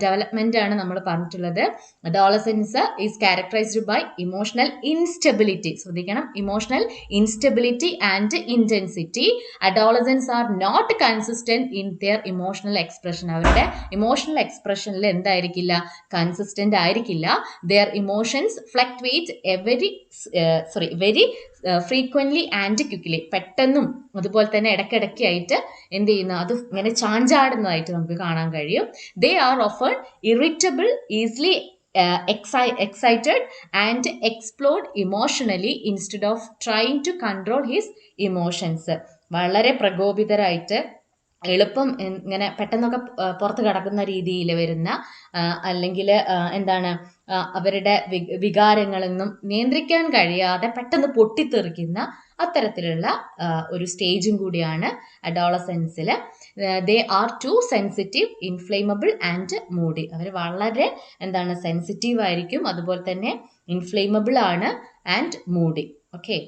ഡെവലപ്മെന്റ് ആണ് നമ്മൾ പറഞ്ഞിട്ടുള്ളത്. Adolescence is characterised by emotional instability. ശ്രദ്ധിക്കണം, emotional instability and intensity. Adolescence are not consistent in their emotional expression. അവരുടെ ഇമോഷണൽ എക്സ്പ്രഷനിൽ എന്തായിരിക്കും, കൺസിസ്റ്റന്റ് ആയിരിക്കില്ല. Their emotions fluctuate very frequently and quickly. പെട്ടെന്നും അതുപോലെ തന്നെ ഇടയ്ക്കിടയ്ക്കായിട്ട് എന്ത് ചെയ്യുന്നു, അത് ഇങ്ങനെ ചാഞ്ചാടുന്നതായിട്ട് നമുക്ക് കാണാൻ കഴിയും. They are often irritable, easily excited and explode emotionally instead of trying to control his emotions. വളരെ പ്രകോപിതരായിട്ട് എളുപ്പം ഇങ്ങനെ പെട്ടെന്നൊക്കെ പുറത്ത് കടക്കുന്ന രീതിയിൽ വരുന്ന, അല്ലെങ്കിൽ എന്താണ്, അവരുടെ വികാരങ്ങളൊന്നും നിയന്ത്രിക്കാൻ കഴിയാതെ പെട്ടെന്ന് പൊട്ടിത്തെറിക്കുന്ന അത്തരത്തിലുള്ള ഒരു സ്റ്റേജും കൂടിയാണ് അഡോളസെൻസിൽ. They are too sensitive, inflammable and moody. അവർ വളരെ സെൻസിറ്റീവ് ആയിരിക്കും, അതുപോലെ തന്നെ ഇൻഫ്ലേമബിൾ ആണ് ആൻഡ് മൂഡി. ഓക്കെ,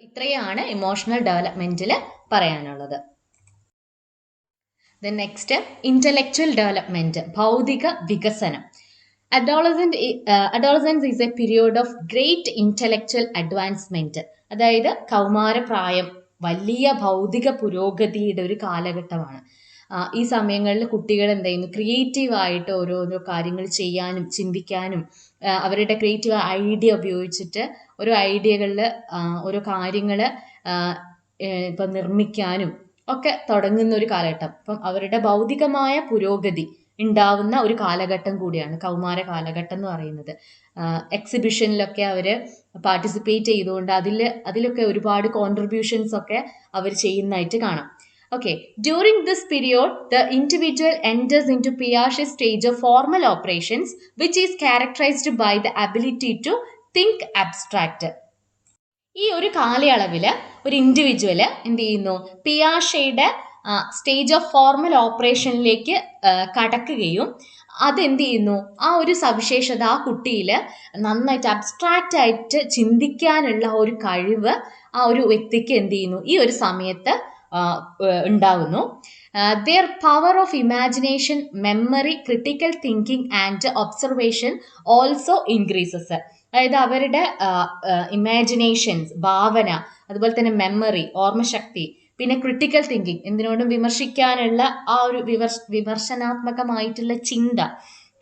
ഇത്രയാണ് ഇമോഷണൽ ഡെവലപ്മെന്റിൽ പറയാനുള്ളത്. ദെൻ നെക്സ്റ്റ് ഇന്റലക്ച്വൽ ഡെവലപ്മെന്റ്, ഭൗതിക വികസനം. Adolescence is a period of great intellectual advancement. അതായത് കൗമാരപ്രായം വലിയ ഭൗതിക പുരോഗതിയുടെ ഒരു കാലഘട്ടമാണ്. ഈ സമയങ്ങളിൽ കുട്ടികൾ എന്ത് ചെയ്യുന്നു, ക്രിയേറ്റീവായിട്ട് ഓരോരോ കാര്യങ്ങൾ ചെയ്യാനും ചിന്തിക്കാനും അവരുടെ ക്രിയേറ്റീവ് ഐഡിയ ഉപയോഗിച്ചിട്ട് ഓരോ ഐഡിയകളിൽ ഓരോ കാര്യങ്ങൾ ഇപ്പം നിർമ്മിക്കാനും ഒക്കെ തുടങ്ങുന്ന ഒരു കാലഘട്ടം. അപ്പം അവരുടെ ഭൗതികമായ പുരോഗതി ഉണ്ടാവുന്ന ഒരു കാലഘട്ടം കൂടിയാണ് കൗമാര കാലഘട്ടം എന്ന് പറയുന്നത്. എക്സിബിഷനിലൊക്കെ അവർ പാർട്ടിസിപ്പേറ്റ് ചെയ്തുകൊണ്ട് അതിലൊക്കെ ഒരുപാട് കോൺട്രിബ്യൂഷൻസ് ഒക്കെ അവർ ചെയ്യുന്നതായിട്ട് കാണാം. Okay, during this period, the individual enters into Piaget's stage of formal operations, which is characterized by the ability to think abstract. ഈ ഒരു കാലയളവിൽ ഒരു ഇൻഡിവിജ്വൽ എന്ത് ചെയ്യുന്നു, പിയാഷയുടെ സ്റ്റേജ് ഓഫ് ഫോർമൽ ഓപ്പറേഷനിലേക്ക് കടക്കുകയും അതെന്ത് ചെയ്യുന്നു, ആ ഒരു സവിശേഷത ആ കുട്ടിയിൽ നന്നായിട്ട് അബ്സ്ട്രാക്റ്റ് ആയിട്ട് ചിന്തിക്കാനുള്ള ഒരു കഴിവ് ആ ഒരു വ്യക്തിക്ക് എന്ത് ചെയ്യുന്നു, ഈ ഒരു സമയത്ത് ഉണ്ടാകുന്നു. Their power of imagination, memory, critical thinking and observation also increases. അതായത് അവരുടെ ഇമാജിനേഷൻസ്, ഭാവന, അതുപോലെ തന്നെ മെമ്മറി, ഓർമ്മശക്തി, പിന്നെ ക്രിട്ടിക്കൽ തിങ്കിങ്, എന്തിനോടും വിമർശിക്കാനുള്ള ആ ഒരു വിമർശനാത്മകമായിട്ടുള്ള ചിന്ത,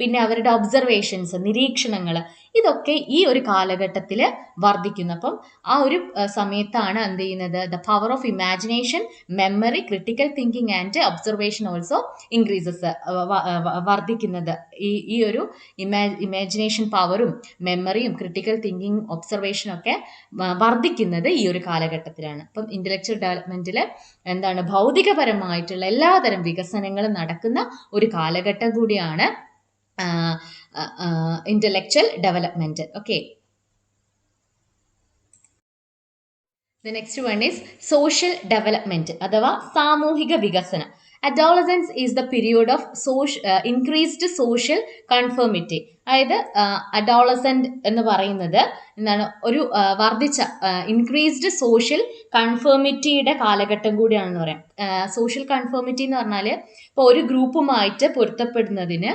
പിന്നെ അവരുടെ ഒബ്സർവേഷൻസ്, നിരീക്ഷണങ്ങൾ, ഇതൊക്കെ ഈ ഒരു കാലഘട്ടത്തിൽ വർദ്ധിക്കുന്നു. അപ്പം ആ ഒരു സമയത്താണ് എന്ത് ചെയ്യുന്നത്, the power of imagination, memory, critical thinking and observation also increases, വർദ്ധിക്കുന്നത്. ഈ ഒരു ഇമാജിനേഷൻ പവറും മെമ്മറിയും ക്രിട്ടിക്കൽ തിങ്കിങ് ഒബ്സർവേഷനും ഒക്കെ വർദ്ധിക്കുന്നത് ഈ ഒരു കാലഘട്ടത്തിലാണ്. അപ്പം ഇന്റലക്ച്വൽ ഡെവലപ്മെന്റിൽ ഭൗതികപരമായിട്ടുള്ള എല്ലാതരം വികസനങ്ങളും നടക്കുന്ന ഒരു കാലഘട്ടം കൂടിയാണ് intellectual development. Okay, the next one is social development അഥവാ സാമൂഹിക വികസനം. Adolescence is the period of increased social conformity. അതായത് adolescent എന്ന് പറയുന്നത് ഒരു വർദ്ധിച്ച ഇൻക്രീസ്ഡ് സോഷ്യൽ കൺഫേമിറ്റിയുടെ കാലഘട്ടം കൂടിയാണെന്ന് പറയാം. സോഷ്യൽ കൺഫേമിറ്റി എന്ന് പറഞ്ഞാൽ ഇപ്പോൾ ഒരു ഗ്രൂപ്പുമായിട്ട് പൊരുത്തപ്പെടുന്നതിന്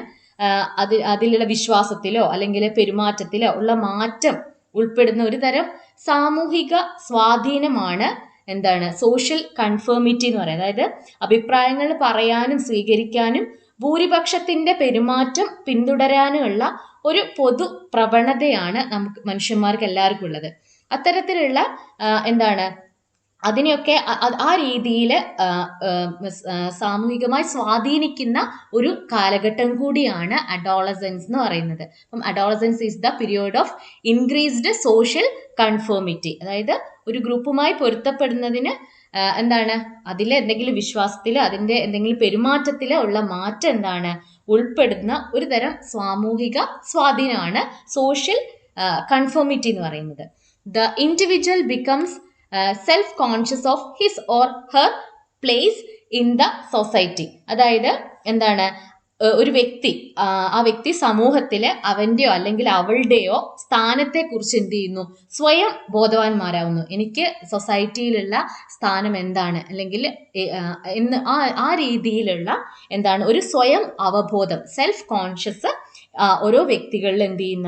അതിലുള്ള വിശ്വാസത്തിലോ അല്ലെങ്കിൽ പെരുമാറ്റത്തിലോ ഉള്ള മാറ്റം ഉൾപ്പെടുന്ന ഒരു തരം സാമൂഹിക സ്വാധീനമാണ് സോഷ്യൽ കൺഫേമിറ്റി എന്ന് പറയുന്നത്. അതായത് അഭിപ്രായങ്ങൾ പറയാനും സ്വീകരിക്കാനും ഭൂരിപക്ഷത്തിന്റെ പെരുമാറ്റം പിന്തുടരാനുമുള്ള ഒരു പൊതു പ്രവണതയാണ് നമുക്ക് മനുഷ്യന്മാർക്ക് എല്ലാവർക്കും ഉള്ളത്. അത്തരത്തിലുള്ള അതിനെയൊക്കെ ആ രീതിയിൽ സാമൂഹികമായി സ്വാധീനിക്കുന്ന ഒരു കാലഘട്ടം കൂടിയാണ് അഡോളസൻസ് എന്ന് പറയുന്നത്. അപ്പം adolescence is the period of increased social conformity. അതായത് ഒരു ഗ്രൂപ്പുമായി പൊരുത്തപ്പെടുന്നതിന് അതിലെ എന്തെങ്കിലും വിശ്വാസത്തിലോ അതിൻ്റെ എന്തെങ്കിലും പെരുമാറ്റത്തിലോ ഉള്ള മാറ്റം ഉൾപ്പെടുന്ന ഒരു തരം സാമൂഹിക സ്വാധീനമാണ് സോഷ്യൽ കൺഫേമിറ്റി എന്ന് പറയുന്നത്. The individual becomes self-conscious of his or her place in the society. അതായത് ഒരു വ്യക്തി ആ വ്യക്തി സമൂഹത്തിൽ അവൻ്റെയോ അല്ലെങ്കിൽ അവളുടെയോ സ്ഥാനത്തെക്കുറിച്ച് എന്ത് ചെയ്യുന്നു, സ്വയം ബോധവാന്മാരാവുന്നു. എനിക്ക് സൊസൈറ്റിയിലുള്ള സ്ഥാനം എന്താണ്, അല്ലെങ്കിൽ ആ രീതിയിലുള്ള ഒരു സ്വയം അവബോധം, സെൽഫ് കോൺഷ്യസ് ഓരോ വ്യക്തികളിൽ എന്ത് ചെയ്യുന്ന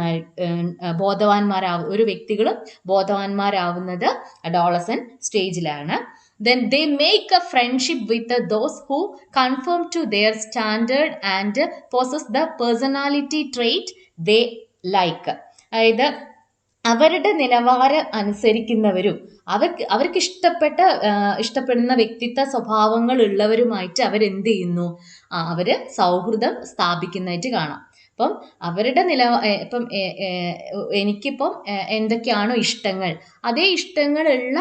ഓരോ വ്യക്തികളും ബോധവാന്മാരാവുന്നത് അഡോളസൻ സ്റ്റേജിലാണ്. Then they make a friendship with those who conform to their standard and possess the personality trait they like. അതായത് അവരുടെ നിലവാരം അനുസരിക്കുന്നവരും അവർക്ക് ഇഷ്ടപ്പെടുന്ന വ്യക്തിത്വ സ്വഭാവങ്ങൾ ഉള്ളവരുമായിട്ട് അവരെന്ത് ചെയ്യുന്നു, അവര് സൗഹൃദം സ്ഥാപിക്കുന്നതായിട്ട് കാണാം. അപ്പം അവരുടെ ഇപ്പം എനിക്കിപ്പം എന്തൊക്കെയാണോ ഇഷ്ടങ്ങൾ, അതേ ഇഷ്ടങ്ങളുള്ള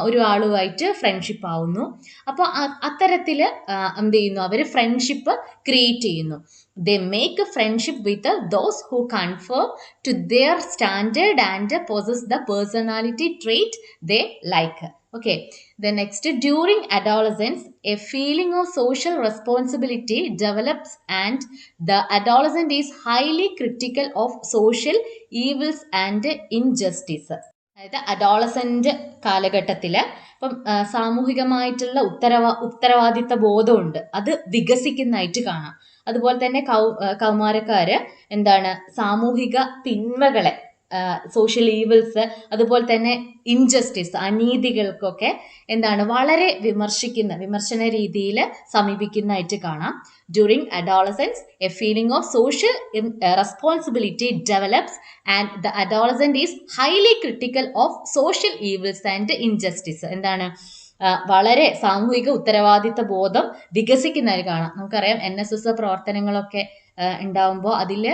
ഒരു ആളുമായിട്ട് ഫ്രണ്ട്ഷിപ്പ് ആവുന്നു. അപ്പോൾ അത്തരത്തിൽ എന്ത് ചെയ്യുന്നു, അവർ ഫ്രണ്ട്ഷിപ്പ് ക്രിയേറ്റ് ചെയ്യുന്നു. They make a friendship with those who confirm to their standard and possess the personality trait they like. Okay, the next, during adolescence a feeling of social responsibility develops and the adolescent is highly critical of social evils and injustice. അതായത് അഡോളസെന്റ് കാലഘട്ടത്തിൽ ഇപ്പം സാമൂഹികമായിട്ടുള്ള ഉത്തരവാദിത്ത ബോധമുണ്ട്, അത് വികസിക്കുന്നതായിട്ട് കാണാം. അതുപോലെ തന്നെ കൗമാരക്കാര് എന്താണ്, സാമൂഹിക തിന്മകളെ, സോഷ്യൽ ഈവിൾസ്, അതുപോലെ തന്നെ ഇൻജസ്റ്റിസ്, അനീതികൾക്കൊക്കെ എന്താണ് വളരെ വിമർശന രീതിയിൽ സമീപിക്കുന്നതായിട്ട് കാണാം. During Adolescence A feeling of social responsibility develops and the adolescent is highly critical of social evils and injustice. എന്താണ്, വളരെ സാമൂഹിക ഉത്തരവാദിത്ത ബോധം വികസിക്കുന്നതായി കാണാം. നമുക്കറിയാം NSS പ്രവർത്തനങ്ങളൊക്കെ ഉണ്ടാവുമ്പോൾ അതിൽ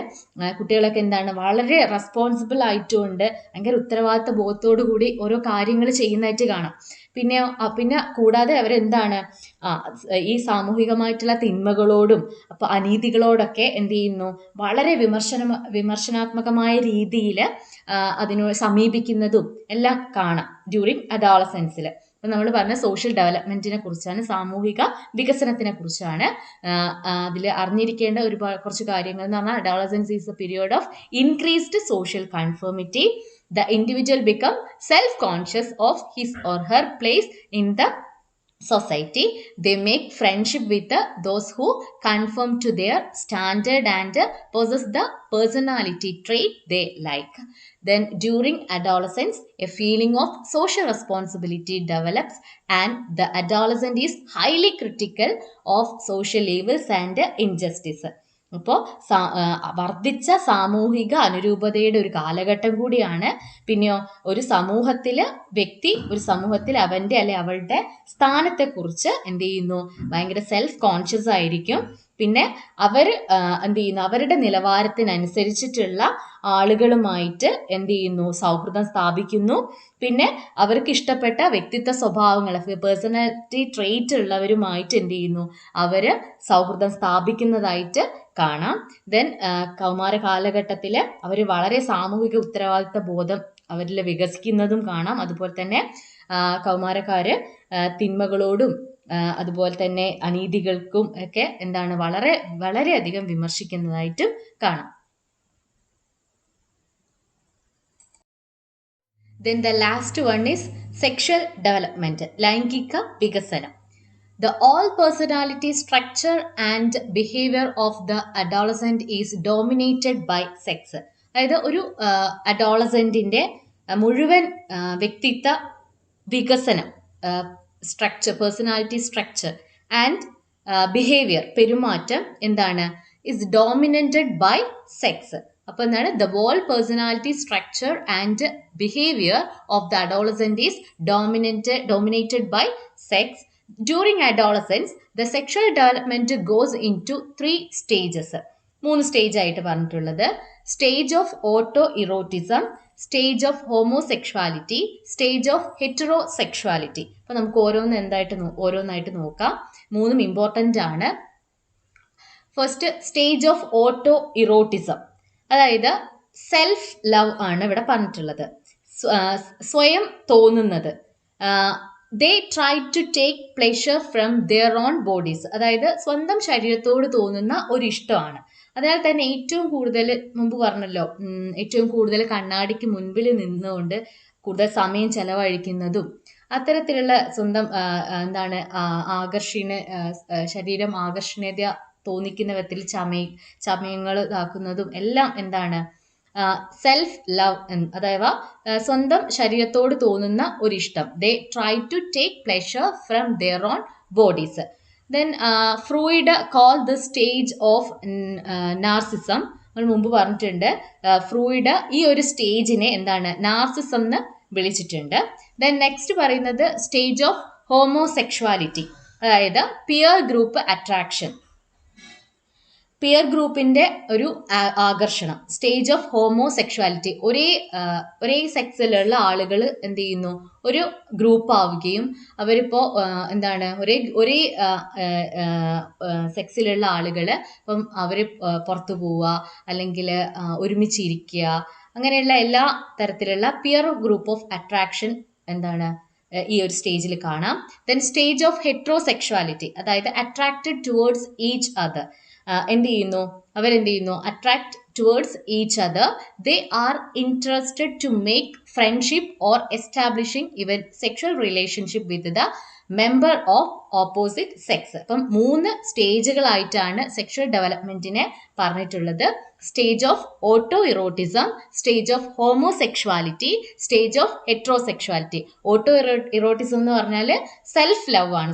കുട്ടികളൊക്കെ എന്താണ്, വളരെ റെസ്പോൺസിബിൾ ആയിട്ടുകൊണ്ട് ഭയങ്കര ഉത്തരവാദിത്ത ബോധത്തോടു കൂടി ഓരോ കാര്യങ്ങൾ ചെയ്യുന്നതായിട്ട് കാണാം. പിന്നെ കൂടാതെ അവരെന്താണ്, ഈ സാമൂഹികമായിട്ടുള്ള തിന്മകളോടും അപ്പോൾ അനീതികളോടൊക്കെ എന്ത് ചെയ്യുന്നു, വളരെ വിമർശനാത്മകമായ രീതിയിൽ അതിനോട് സമീപിക്കുന്നതും എല്ലാം കാണാം ഡ്യൂറിങ് അഡോളസെൻസിൽ. അപ്പം നമ്മൾ പറഞ്ഞ സോഷ്യൽ ഡെവലപ്മെന്റിനെ കുറിച്ചാണ്, സാമൂഹിക വികസനത്തിനെ കുറിച്ചാണ്. അതിൽ അറിഞ്ഞിരിക്കേണ്ട കുറച്ച് കാര്യങ്ങൾ എന്ന് പറഞ്ഞാൽ, adolescence is a period of increased social conformity. The individual become self-conscious of his or her place in the society. They make friendship with those who conform to their standard and possess the personality trait they like. Then during adolescence a feeling of social responsibility develops and the adolescent is highly critical of social evils and injustice. അപ്പോൾ വർദ്ധിച്ച സാമൂഹിക അനുരൂപതയുടെ ഒരു കാലഘട്ടം കൂടിയാണ്. പിന്നെയോ ഒരു സമൂഹത്തിൽ അവൻ്റെ അല്ലെ അവളുടെ സ്ഥാനത്തെക്കുറിച്ച് എന്ത് ചെയ്യുന്നു, ഭയങ്കര സെൽഫ് കോൺഷ്യസ് ആയിരിക്കും. പിന്നെ അവർ എന്ത് ചെയ്യുന്നു, അവരുടെ നിലവാരത്തിനനുസരിച്ചിട്ടുള്ള ആളുകളുമായിട്ട് എന്ത് ചെയ്യുന്നു, സൗഹൃദം സ്ഥാപിക്കുന്നു. പിന്നെ അവർക്ക് ഇഷ്ടപ്പെട്ട വ്യക്തിത്വ സ്വഭാവങ്ങൾ, പേഴ്സണാലിറ്റി ട്രെയ്റ്റ് ഉള്ളവരുമായിട്ട് എന്ത് ചെയ്യുന്നു, അവർ സൗഹൃദം സ്ഥാപിക്കുന്നതായിട്ട് കാണാം. ദെൻ കൗമാര കാലഘട്ടത്തിൽ അവർ വളരെ സാമൂഹിക ഉത്തരവാദിത്ത ബോധം അവരിൽ വികസിക്കുന്നതും കാണാം. അതുപോലെ തന്നെ കൗമാരക്കാര് തിന്മകളോടും അതുപോലെ തന്നെ അനീതികൾക്കും ഒക്കെ എന്താണ്, വളരെയധികം വിമർശിക്കുന്നതായിട്ടും കാണാം. Then the last one is sexual development, ലൈംഗിക വികസനം. The all personality structure and behavior of the adolescent is dominated by sex. അതായത് ഒരു അഡോളസെന്റിന്റെ മുഴുവൻ വ്യക്തിത്വ വികസനം, structure, personality structure and behaviour, പെരുമാറ്റം എന്താണ്, ഇസ് ഡോമിനേറ്റഡ് ബൈ സെക്സ്. അപ്പോൾ എന്താണ്, the whole personality structure and behaviour of the adolescent is dominated by sex. During adolescence, the sexual development goes into 3 stages. 3 stage ആയിട്ട് പറഞ്ഞിട്ടുള്ളത്. Stage of auto eroticism, stage of homosexuality, stage of heterosexuality. അപ്പോൾ നമുക്ക് ഓരോന്നായിട്ട് നോക്കാം. 3 ഇമ്പോർട്ടൻ്റ് ആണ്. First stage of auto eroticism, അതായത് സെൽഫ് ലവ് ആണ് ഇവിടെ പറഞ്ഞിട്ടുള്ളത്. സ്വയം തോന്നുന്നത്. They try to take pleasure from their own bodies. അതായത് സ്വന്തം ശരീരത്തോട് തോന്നുന്ന ഒരു ഇഷ്ടമാണ്. അതിനാൽ തന്നെ ഏറ്റവും കൂടുതൽ, മുമ്പ് പറഞ്ഞല്ലോ, ഏറ്റവും കൂടുതൽ കണ്ണാടിക്ക് മുൻപിൽ നിന്നുകൊണ്ട് കൂടുതൽ സമയം ചെലവഴിക്കുന്നതും അത്തരത്തിലുള്ള സ്വന്തം എന്താണ് ശരീരം ആകർഷണീയത തോന്നിക്കുന്ന വിധത്തിൽ ചമയങ്ങൾ ഇതാക്കുന്നതും എല്ലാം എന്താണ്, സെൽഫ് ലവ്, അഥവാ സ്വന്തം ശരീരത്തോട് തോന്നുന്ന ഒരിഷ്ടം. They try to take pleasure from their own bodies. Then Freud call the stage of narcissism. നമ്മൾ മുമ്പ് പറഞ്ഞിട്ടുണ്ട്, ഫ്രൂയിഡ് ഈ ഒരു സ്റ്റേജിനെ എന്താണ്, നാർസിസം എന്ന് വിളിച്ചിട്ടുണ്ട്. ദെൻ നെക്സ്റ്റ് പറയുന്നത് സ്റ്റേജ് ഓഫ് ഹോമോസെക്ഷുവാലിറ്റി, അതായത് പിയർ ഗ്രൂപ്പ് അട്രാക്ഷൻ. പിയർ ഗ്രൂപ്പിന്റെ ഒരു ആകർഷണം. സ്റ്റേജ് ഓഫ് ഹോമോസെക്ഷുവാലിറ്റി, ഒരേ സെക്സിലുള്ള ആളുകൾ എന്ത് ചെയ്യുന്നു, ഒരു ഗ്രൂപ്പ് ആവുകയും അവരിപ്പോ ഒരേ സെക്സിലുള്ള ആളുകൾ ഇപ്പം അവര് പുറത്തു പോവുക, അല്ലെങ്കിൽ ഒരുമിച്ചിരിക്കുക, അങ്ങനെയുള്ള എല്ലാ തരത്തിലുള്ള പിയർ ഗ്രൂപ്പ് ഓഫ് അട്രാക്ഷൻ ഈ ഒരു സ്റ്റേജിൽ കാണാം. ദെൻ സ്റ്റേജ് ഓഫ് ഹെട്രോസെക്ഷുവാലിറ്റി, അതായത് അട്രാക്റ്റഡ് ടുവേർഡ്സ് ഈച്ച് അതർ. അവരെന്ത് ചെയ്യുന്നു, attract towards each other. They are interested to make friendship or establishing even sexual relationship with the member of opposite sex. അപ്പം 3 സ്റ്റേജുകളായിട്ടാണ് സെക്ഷൽ ഡെവലപ്മെന്റിനെ പറഞ്ഞിട്ടുള്ളത്. Stage of auto eroticism, stage of homosexuality, stage of heterosexuality. Auto eroticism എന്ന് പറഞ്ഞാൽ സെൽഫ് ലവ് ആണ്,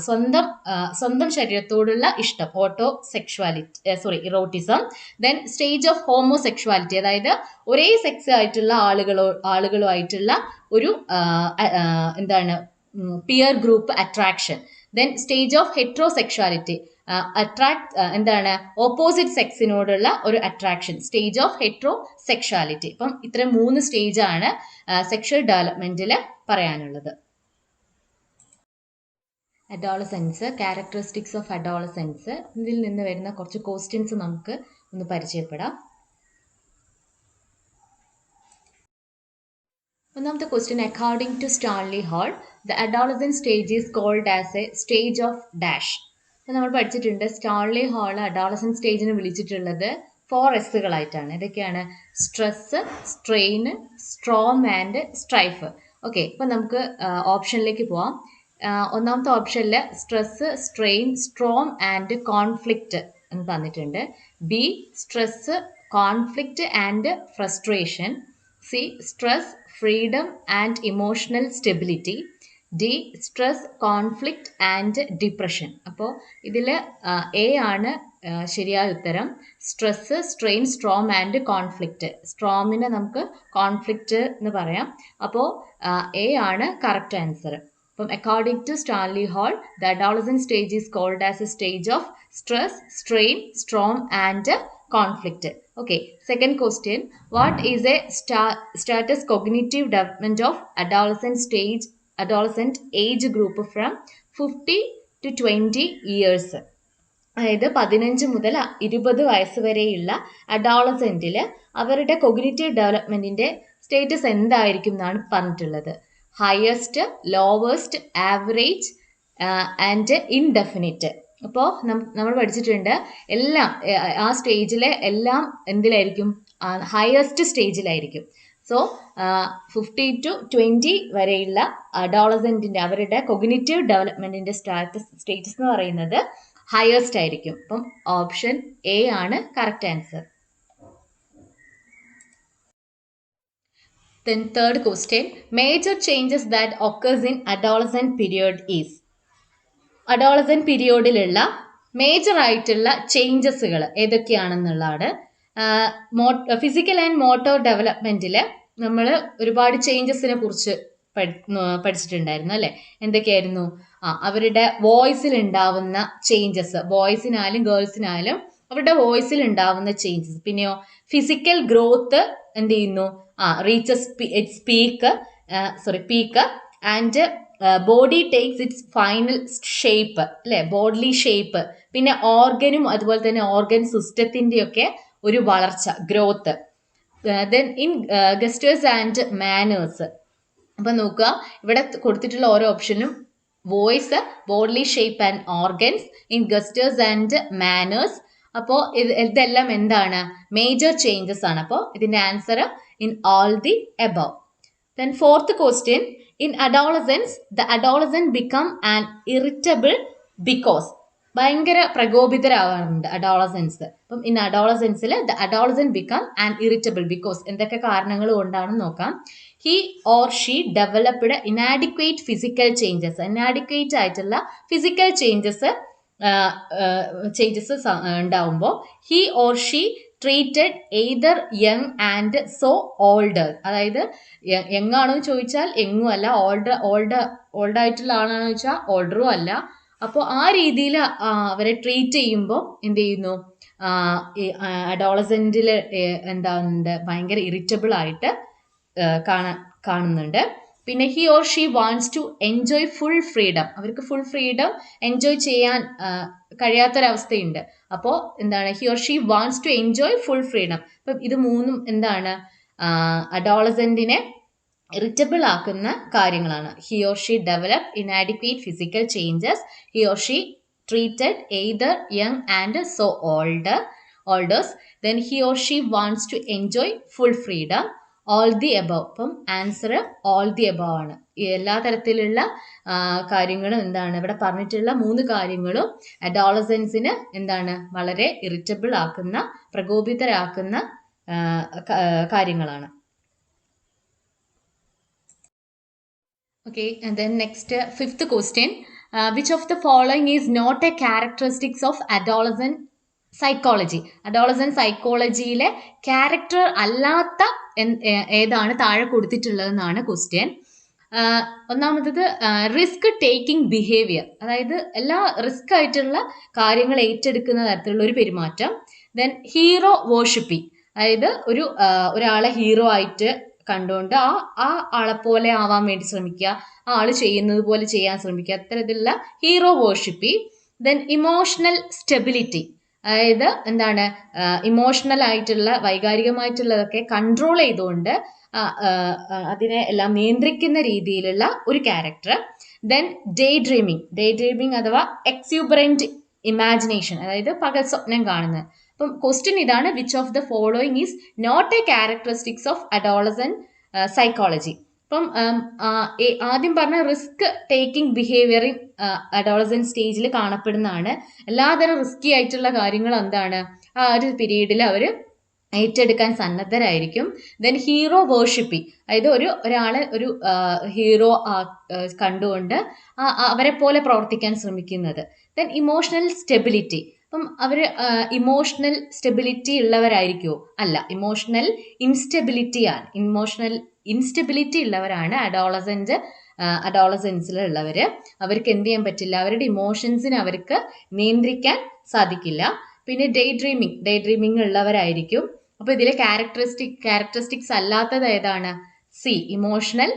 സ്വന്തം ശരീരത്തോടുള്ള ഇഷ്ടം, eroticism. Then stage of homosexuality, അതായത് ഒരേ സെക്സ് ആയിട്ടുള്ള ആളുകളുമായിട്ടുള്ള ഒരു peer group attraction. Then stage of heterosexuality, opposite സെക്സിനോടുള്ള ഒരു അട്രാക്ഷൻ, സ്റ്റേജ് ഓഫ് ഹെട്രോസെക്ഷുവാലിറ്റി. അപ്പം ഇത്ര 3 സ്റ്റേജാണ് സെക്ഷൽ ഡെവലപ്മെന്റിൽ പറയാനുള്ളത്. അഡോളസെൻസ്, ക്യാരക്ടറിസ്റ്റിക്സ് ഓഫ് അഡോളസെൻസ്, ഇതിൽ നിന്ന് വരുന്ന കുറച്ച് ക്വസ്റ്റ്യൻസ് നമുക്ക് ഒന്ന് പരിചയപ്പെടാം. ഒന്നാമത്തെ question, according to Stanley Hall the adolescent stage is called as a stage of dash. അപ്പം നമ്മൾ പഠിച്ചിട്ടുണ്ട്, സ്റ്റാൻലി ഹാൾ അഡോളസെന്റ് സ്റ്റേജിനെ വിളിച്ചിട്ടുള്ളത് 4 എസ്സുകളായിട്ടാണ്. ഇതൊക്കെയാണ് stress, strain, storm and strife. Okay, അപ്പം നമുക്ക് ഓപ്ഷനിലേക്ക് പോവാം. ഒന്നാമത്തെ ഓപ്ഷനിൽ stress, strain, storm and conflict എന്ന് തന്നിട്ടുണ്ട്. B, stress, conflict and frustration. C, stress, freedom and emotional stability. D, stress, conflict and depression. അപ്പോൾ ഇതിൽ എ ആണ് ശരിയായ ഉത്തരം. Stress, strain, storm and conflict. സ്ട്രോമിനെ നമുക്ക് കോൺഫ്ലിക്റ്റ് എന്ന് പറയാം. അപ്പോൾ എ ആണ് കറക്റ്റ് ആൻസർ. അപ്പം according to Stanley Hall the adolescent stage is called as a stage of stress, strain, storm and conflict. Okay, second question, what is a status cognitive development of adolescent age group from 50 to 20 years? അതായത് 15 മുതൽ 20 വയസ്സ് വരെയുള്ള അഡോളസെന്റിൽ അവരുടെ കൊഗ്നിറ്റീവ് ഡെവലപ്മെന്റിന്റെ സ്റ്റേറ്റസ് എന്തായിരിക്കും എന്നാണ് പറഞ്ഞിട്ടുള്ളത്. Highest, lowest, average and indefinite. അപ്പോൾ നമ്മൾ പഠിച്ചിട്ടുണ്ട്, എല്ലാം ആ സ്റ്റേജിലെ എല്ലാം എന്തിലായിരിക്കും, ഹയസ്റ്റ് സ്റ്റേജിലായിരിക്കും. സോ 50 to 20 വരെയുള്ള അഡോളസെന്റിന്റെ അവരുടെ കൊഗ്നിറ്റീവ് ഡെവലപ്മെന്റിന്റെ സ്റ്റേറ്റസ് എന്ന് പറയുന്നത് ഹയസ്റ്റ് ആയിരിക്കും. അപ്പം ഓപ്ഷൻ എ ആണ് correct answer. Then third question, major changes that occurs in adolescent period is. Adolescent പീരിയോഡിലുള്ള മേജർ ആയിട്ടുള്ള ചേഞ്ചസുകൾ ഏതൊക്കെയാണെന്നുള്ളതാണ്. ഫിസിക്കൽ ആൻഡ് മോട്ടോർ ഡെവലപ്മെന്റിൽ നമ്മൾ ഒരുപാട് ചേഞ്ചസിനെ കുറിച്ച് പഠിച്ചിട്ടുണ്ടായിരുന്നു അല്ലെ. എന്തൊക്കെയായിരുന്നു? അവരുടെ വോയിസിൽ ഉണ്ടാവുന്ന ചേഞ്ചസ്, ബോയ്സിനായാലും ഗേൾസിനായാലും അവരുടെ വോയിസിൽ ഉണ്ടാവുന്ന ചേഞ്ചസ്. പിന്നെയോ ഫിസിക്കൽ ഗ്രോത്ത് എന്ത് ചെയ്യുന്നു, reaches peak and body takes it's final shape അല്ലെ, ബോഡ്ലി ഷേപ്പ്. പിന്നെ ഓർഗനും അതുപോലെ തന്നെ ഓർഗൻ സിസ്റ്റത്തിൻ്റെയൊക്കെ ഒരു വളർച്ച, growth. Then in ഗസ്റ്റേഴ്സ് and manners. അപ്പം നോക്കുക, ഇവിടെ കൊടുത്തിട്ടുള്ള ഓരോ ഓപ്ഷനും voice, bodily shape and organs, in ഗസ്റ്റേഴ്സ് and manners. അപ്പോൾ ഇതെല്ലാം എന്താണ്? മേജർ ചേഞ്ചസ് ആണ്. അപ്പോൾ ഇതിൻ്റെ answer in all the above. Then fourth question, in adolescence the adolescent become an irritable because ഭയങ്കര പ്രകോപിതരാവാറുണ്ട് അഡോളസെൻസ്. അപ്പം ഇൻ അഡോളസെൻസിൽ the adolescent become an irritable because എന്തൊക്കെ കാരണങ്ങൾ കൊണ്ടാണെന്ന് നോക്കാം. He or she developed inadequate physical changes. Inadequate ആയിട്ടുള്ള ഫിസിക്കൽ ചേഞ്ചസ് ഉണ്ടാവുമ്പോൾ he or she treated either young and so older. അതായത് യങ് ആണോ എന്ന് ചോദിച്ചാൽ യങ്ങും അല്ല, ഓൾഡായിട്ടുള്ള ആളാണോ ചോദിച്ചാൽ ഓൾഡറും അല്ല. അപ്പോൾ ആ രീതിയിൽ അവരെ ട്രീറ്റ് ചെയ്യുമ്പോൾ എന്ത് ചെയ്യുന്നു, അഡോളസെന്റിൽ എന്താണ്ട് ഭയങ്കര ഇറിറ്റബിൾ ആയിട്ട് കാണുന്നുണ്ട്. പിന്നെ he or she wants to enjoy full freedom, അവർക്ക് ഫുൾ ഫ്രീഡം എൻജോയ് ചെയ്യാൻ കഴിയാത്തൊരവസ്ഥയുണ്ട്. അപ്പോൾ എന്താണ്, he or she wants to enjoy full freedom. അപ്പം ഇത് മൂന്നും എന്താണ്, അഡോളസെന്റിനെ ഇറിറ്റബിൾ ആക്കുന്ന കാര്യങ്ങളാണ്. He or she develop inadequate physical changes, he or she treated either young and so olders, then he or she wants to enjoy full freedom, all the above. അപ്പം ആൻസർ all the above ആണ്. എല്ലാ തരത്തിലുള്ള കാര്യങ്ങളും എന്താണ് ഇവിടെ പറഞ്ഞിട്ടുള്ള 3 കാര്യങ്ങളും അഡോളസൻസിന് എന്താണ് വളരെ ഇറിറ്റബിൾ ആക്കുന്ന, പ്രകോപിതരാക്കുന്ന കാര്യങ്ങളാണ്. Okay, and then next, fifth question. Which of the following is not a characteristics of adolescent psychology? Adolescent psychologyയിലെ ക്യാരക്ടർ അല്ലാത്ത ഏതാണ് താഴെ കൊടുത്തിട്ടുള്ളതെന്നാണ് ക്വസ്റ്റ്യൻ. ഒന്നാമത്തത് റിസ്ക് ടേക്കിംഗ് ബിഹേവിയർ, അതായത് എല്ലാ റിസ്ക് ആയിട്ടുള്ള കാര്യങ്ങൾ ഏറ്റെടുക്കുന്ന തരത്തിലുള്ള ഒരു പെരുമാറ്റം. ദെൻ ഹീറോ വോർഷിപ്പിംഗ്, അതായത് ഒരാളെ ഹീറോ ആയിട്ട് കണ്ടുകൊണ്ട് ആ ആളെ പോലെ ആവാൻ വേണ്ടി ശ്രമിക്കുക, ആ ആള് ചെയ്യുന്നത് പോലെ ചെയ്യാൻ ശ്രമിക്കുക, അത്തരത്തിലുള്ള ഹീറോ വോർഷിപ്പിംഗ്. ദെൻ ഇമോഷണൽ സ്റ്റെബിലിറ്റി, അതായത് എന്താണ്, ഇമോഷണൽ ആയിട്ടുള്ള വൈകാരികമായിട്ടുള്ളതൊക്കെ കൺട്രോൾ ചെയ്തുകൊണ്ട് അതിനെ എല്ലാം നിയന്ത്രിക്കുന്ന രീതിയിലുള്ള ഒരു ക്യാരക്ടർ. ദെൻ ഡേ ഡ്രീമിംഗ് അഥവാ എക്സ്യൂബറന്റ് ഇമാജിനേഷൻ, അതായത് പകൽ സ്വപ്നം കാണുന്നത്. അപ്പം ക്വസ്റ്റ്യൻ ഇതാണ്, which of the following is not a characteristics of adolescent psychology. അപ്പം ആദ്യം പറഞ്ഞ റിസ്ക് ടേക്കിംഗ് ബിഹേവിയർ അഡോളസെന്റ് സ്റ്റേജിൽ കാണപ്പെടുന്നതാണ്. എല്ലാതരം റിസ്കി ആയിട്ടുള്ള കാര്യങ്ങൾ എന്താണ് ആ ഒരു പീരീഡിൽ അവർ ഏറ്റെടുക്കാൻ സന്നദ്ധരായിരിക്കും. ദെൻ ഹീറോ വേർഷിപ്പിംഗ്, അതായത് ഒരാളെ ഒരു ഹീറോ കണ്ടുകൊണ്ട് അവരെ പോലെ പ്രവർത്തിക്കാൻ ശ്രമിക്കുന്നത്. ദെൻ ഇമോഷണൽ സ്റ്റെബിലിറ്റി, അപ്പം അവർ ഇമോഷണൽ സ്റ്റെബിലിറ്റി ഉള്ളവരായിരിക്കുമോ? അല്ല, ഇമോഷണൽ ഇൻസ്റ്റെബിലിറ്റിയാണ്. ഇമോഷണൽ ഇൻസ്റ്റെബിലിറ്റി ഉള്ളവരാണ് അഡോളസെൻസിലുള്ളവർ. അവർക്ക് എന്ത് ചെയ്യാൻ പറ്റില്ല, അവരുടെ ഇമോഷൻസിനെ അവർക്ക് നിയന്ത്രിക്കാൻ സാധിക്കില്ല. പിന്നെ ഡേ ഡ്രീമിംഗ് ഉള്ളവരായിരിക്കും. അപ്പോൾ ഇതിലെ ക്യാരക്ടറിസ്റ്റിക്സ് അല്ലാത്തത് ഏതാണ്? സി, ഇമോഷണൽ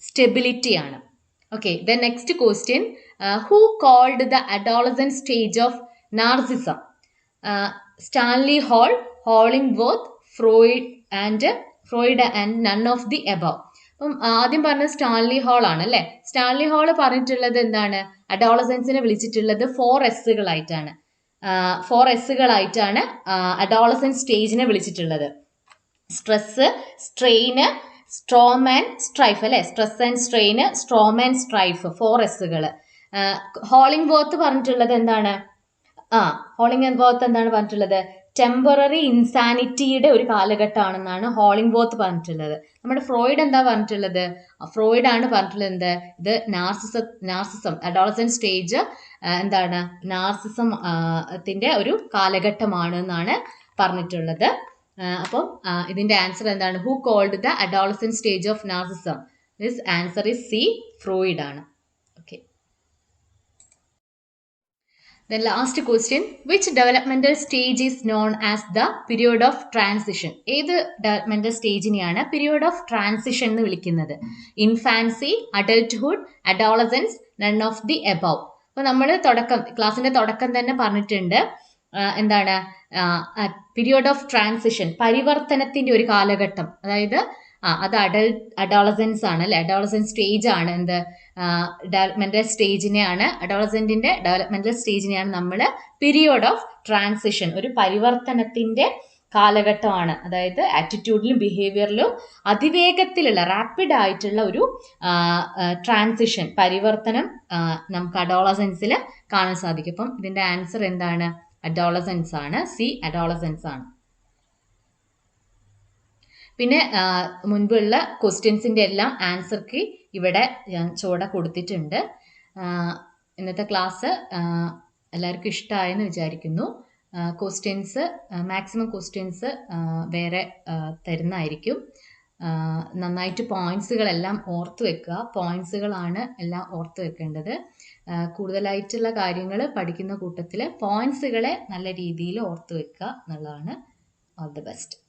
സ്റ്റെബിലിറ്റി ആണ്. Okay, then next question, who called the adolescent stage of narcissism? Stanley Hollingworth, Freud and none of the above. അപ്പം ആദ്യം പറഞ്ഞത് സ്റ്റാൻലി ഹാൾ ആണ് അല്ലെ. സ്റ്റാൻലി ഹാൾ പറഞ്ഞിട്ടുള്ളത് എന്താണ്, അഡോളസെൻസിനെ വിളിച്ചിട്ടുള്ളത് 4 എസ്സുകളായിട്ടാണ്. 4 എസ്സുകളായിട്ടാണ് അഡോളസെന്റ് സ്റ്റേജിനെ വിളിച്ചിട്ടുള്ളത്. Stress, strain, storm and strife അല്ലെ. Stress and strain, storm and strife, 4 എസ്സുകൾ. ഹോളിംഗ്വർത്ത് പറഞ്ഞിട്ടുള്ളത് എന്താണ്, ഹോളിംഗ്വർത്ത് എന്താണ് പറഞ്ഞിട്ടുള്ളത്, ടെമ്പററി ഇൻസാനിറ്റിയുടെ ഒരു കാലഘട്ടമാണെന്നാണ് ഹോളിംഗ്വർത്ത് പറഞ്ഞിട്ടുള്ളത്. നമ്മുടെ ഫ്രോയിഡ് എന്താ പറഞ്ഞിട്ടുള്ളത്? ഫ്രോയിഡ് ആണ് പറഞ്ഞിട്ടുള്ളത് എന്ത്, ഇത് നാർസിസം അഡോളസെന്റ് സ്റ്റേജ് എന്താണ്, നാർസിസത്തിന്റെ ഒരു കാലഘട്ടമാണ് എന്നാണ് പറഞ്ഞിട്ടുള്ളത്. അപ്പം ഇതിന്റെ ആൻസർ എന്താണ്, who called the adolescent stage of narcissism? This answer is C, Freud ആണ്. ഓക്കെ, the last question, which developmental stage is known as the period of transition? ഏത് developmental സ്റ്റേജിനെയാണ് period of transition എന്ന് വിളിക്കുന്നത്? Infancy, adulthood, Adolescence, none of the above. അപ്പോൾ നമ്മൾ ക്ലാസ്സിന്റെ തുടക്കം തന്നെ പറഞ്ഞിട്ടുണ്ട് എന്താണ്, പീരിയഡ് ഓഫ് ട്രാൻസിഷൻ, പരിവർത്തനത്തിന്റെ ഒരു കാലഘട്ടം. അതായത് അത് അഡോളസെൻസ് ആണ് അല്ലെ. അഡോളസെന്റ് സ്റ്റേജ് ആണ് എന്ത്, ഡെവലപ്മെന്റൽ സ്റ്റേജിനെയാണ്, അഡോളസെന്റിന്റെ ഡെവലപ്മെന്റൽ സ്റ്റേജിനെയാണ് നമ്മൾ പീരിയഡ് ഓഫ് ട്രാൻസിഷൻ, ഒരു പരിവർത്തനത്തിന്റെ കാലഘട്ടമാണ്. അതായത് ആറ്റിറ്റ്യൂഡിലും ബിഹേവിയറിലും അതിവേഗത്തിലുള്ള റാപ്പിഡ് ആയിട്ടുള്ള ഒരു ട്രാൻസിഷൻ, പരിവർത്തനം നമുക്ക് അഡോളസെൻസിൽ കാണാൻ സാധിക്കും. അപ്പം ഇതിന്റെ ആൻസർ എന്താണ്, അഡോളസെൻസ് ആണ്. സി, അഡോളസെൻസ് ആണ്. പിന്നെ മുൻപുള്ള ക്വസ്റ്റ്യൻസിൻ്റെ എല്ലാം ആൻസർ കീ ഇവിടെ ഞാൻ ചുവടെ കൊടുത്തിട്ടുണ്ട്. ഇന്നത്തെ ക്ലാസ് എല്ലാവർക്കും ഇഷ്ടമായെന്ന് വിചാരിക്കുന്നു. മാക്സിമം ക്വസ്റ്റ്യൻസ് വേറെ തരുന്നതായിരിക്കും. നന്നായിട്ട് പോയിന്റ്സുകളെല്ലാം ഓർത്ത് വെക്കുക. പോയിന്റ്സുകളാണ് എല്ലാം ഓർത്ത് വെക്കേണ്ടത്. കൂടുതലായിട്ടുള്ള കാര്യങ്ങൾ പഠിക്കുന്ന കൂട്ടത്തിൽ പോയിന്റ്സുകളെ നല്ല രീതിയിൽ ഓർത്ത് വെക്കുക എന്നുള്ളതാണ്. All the best.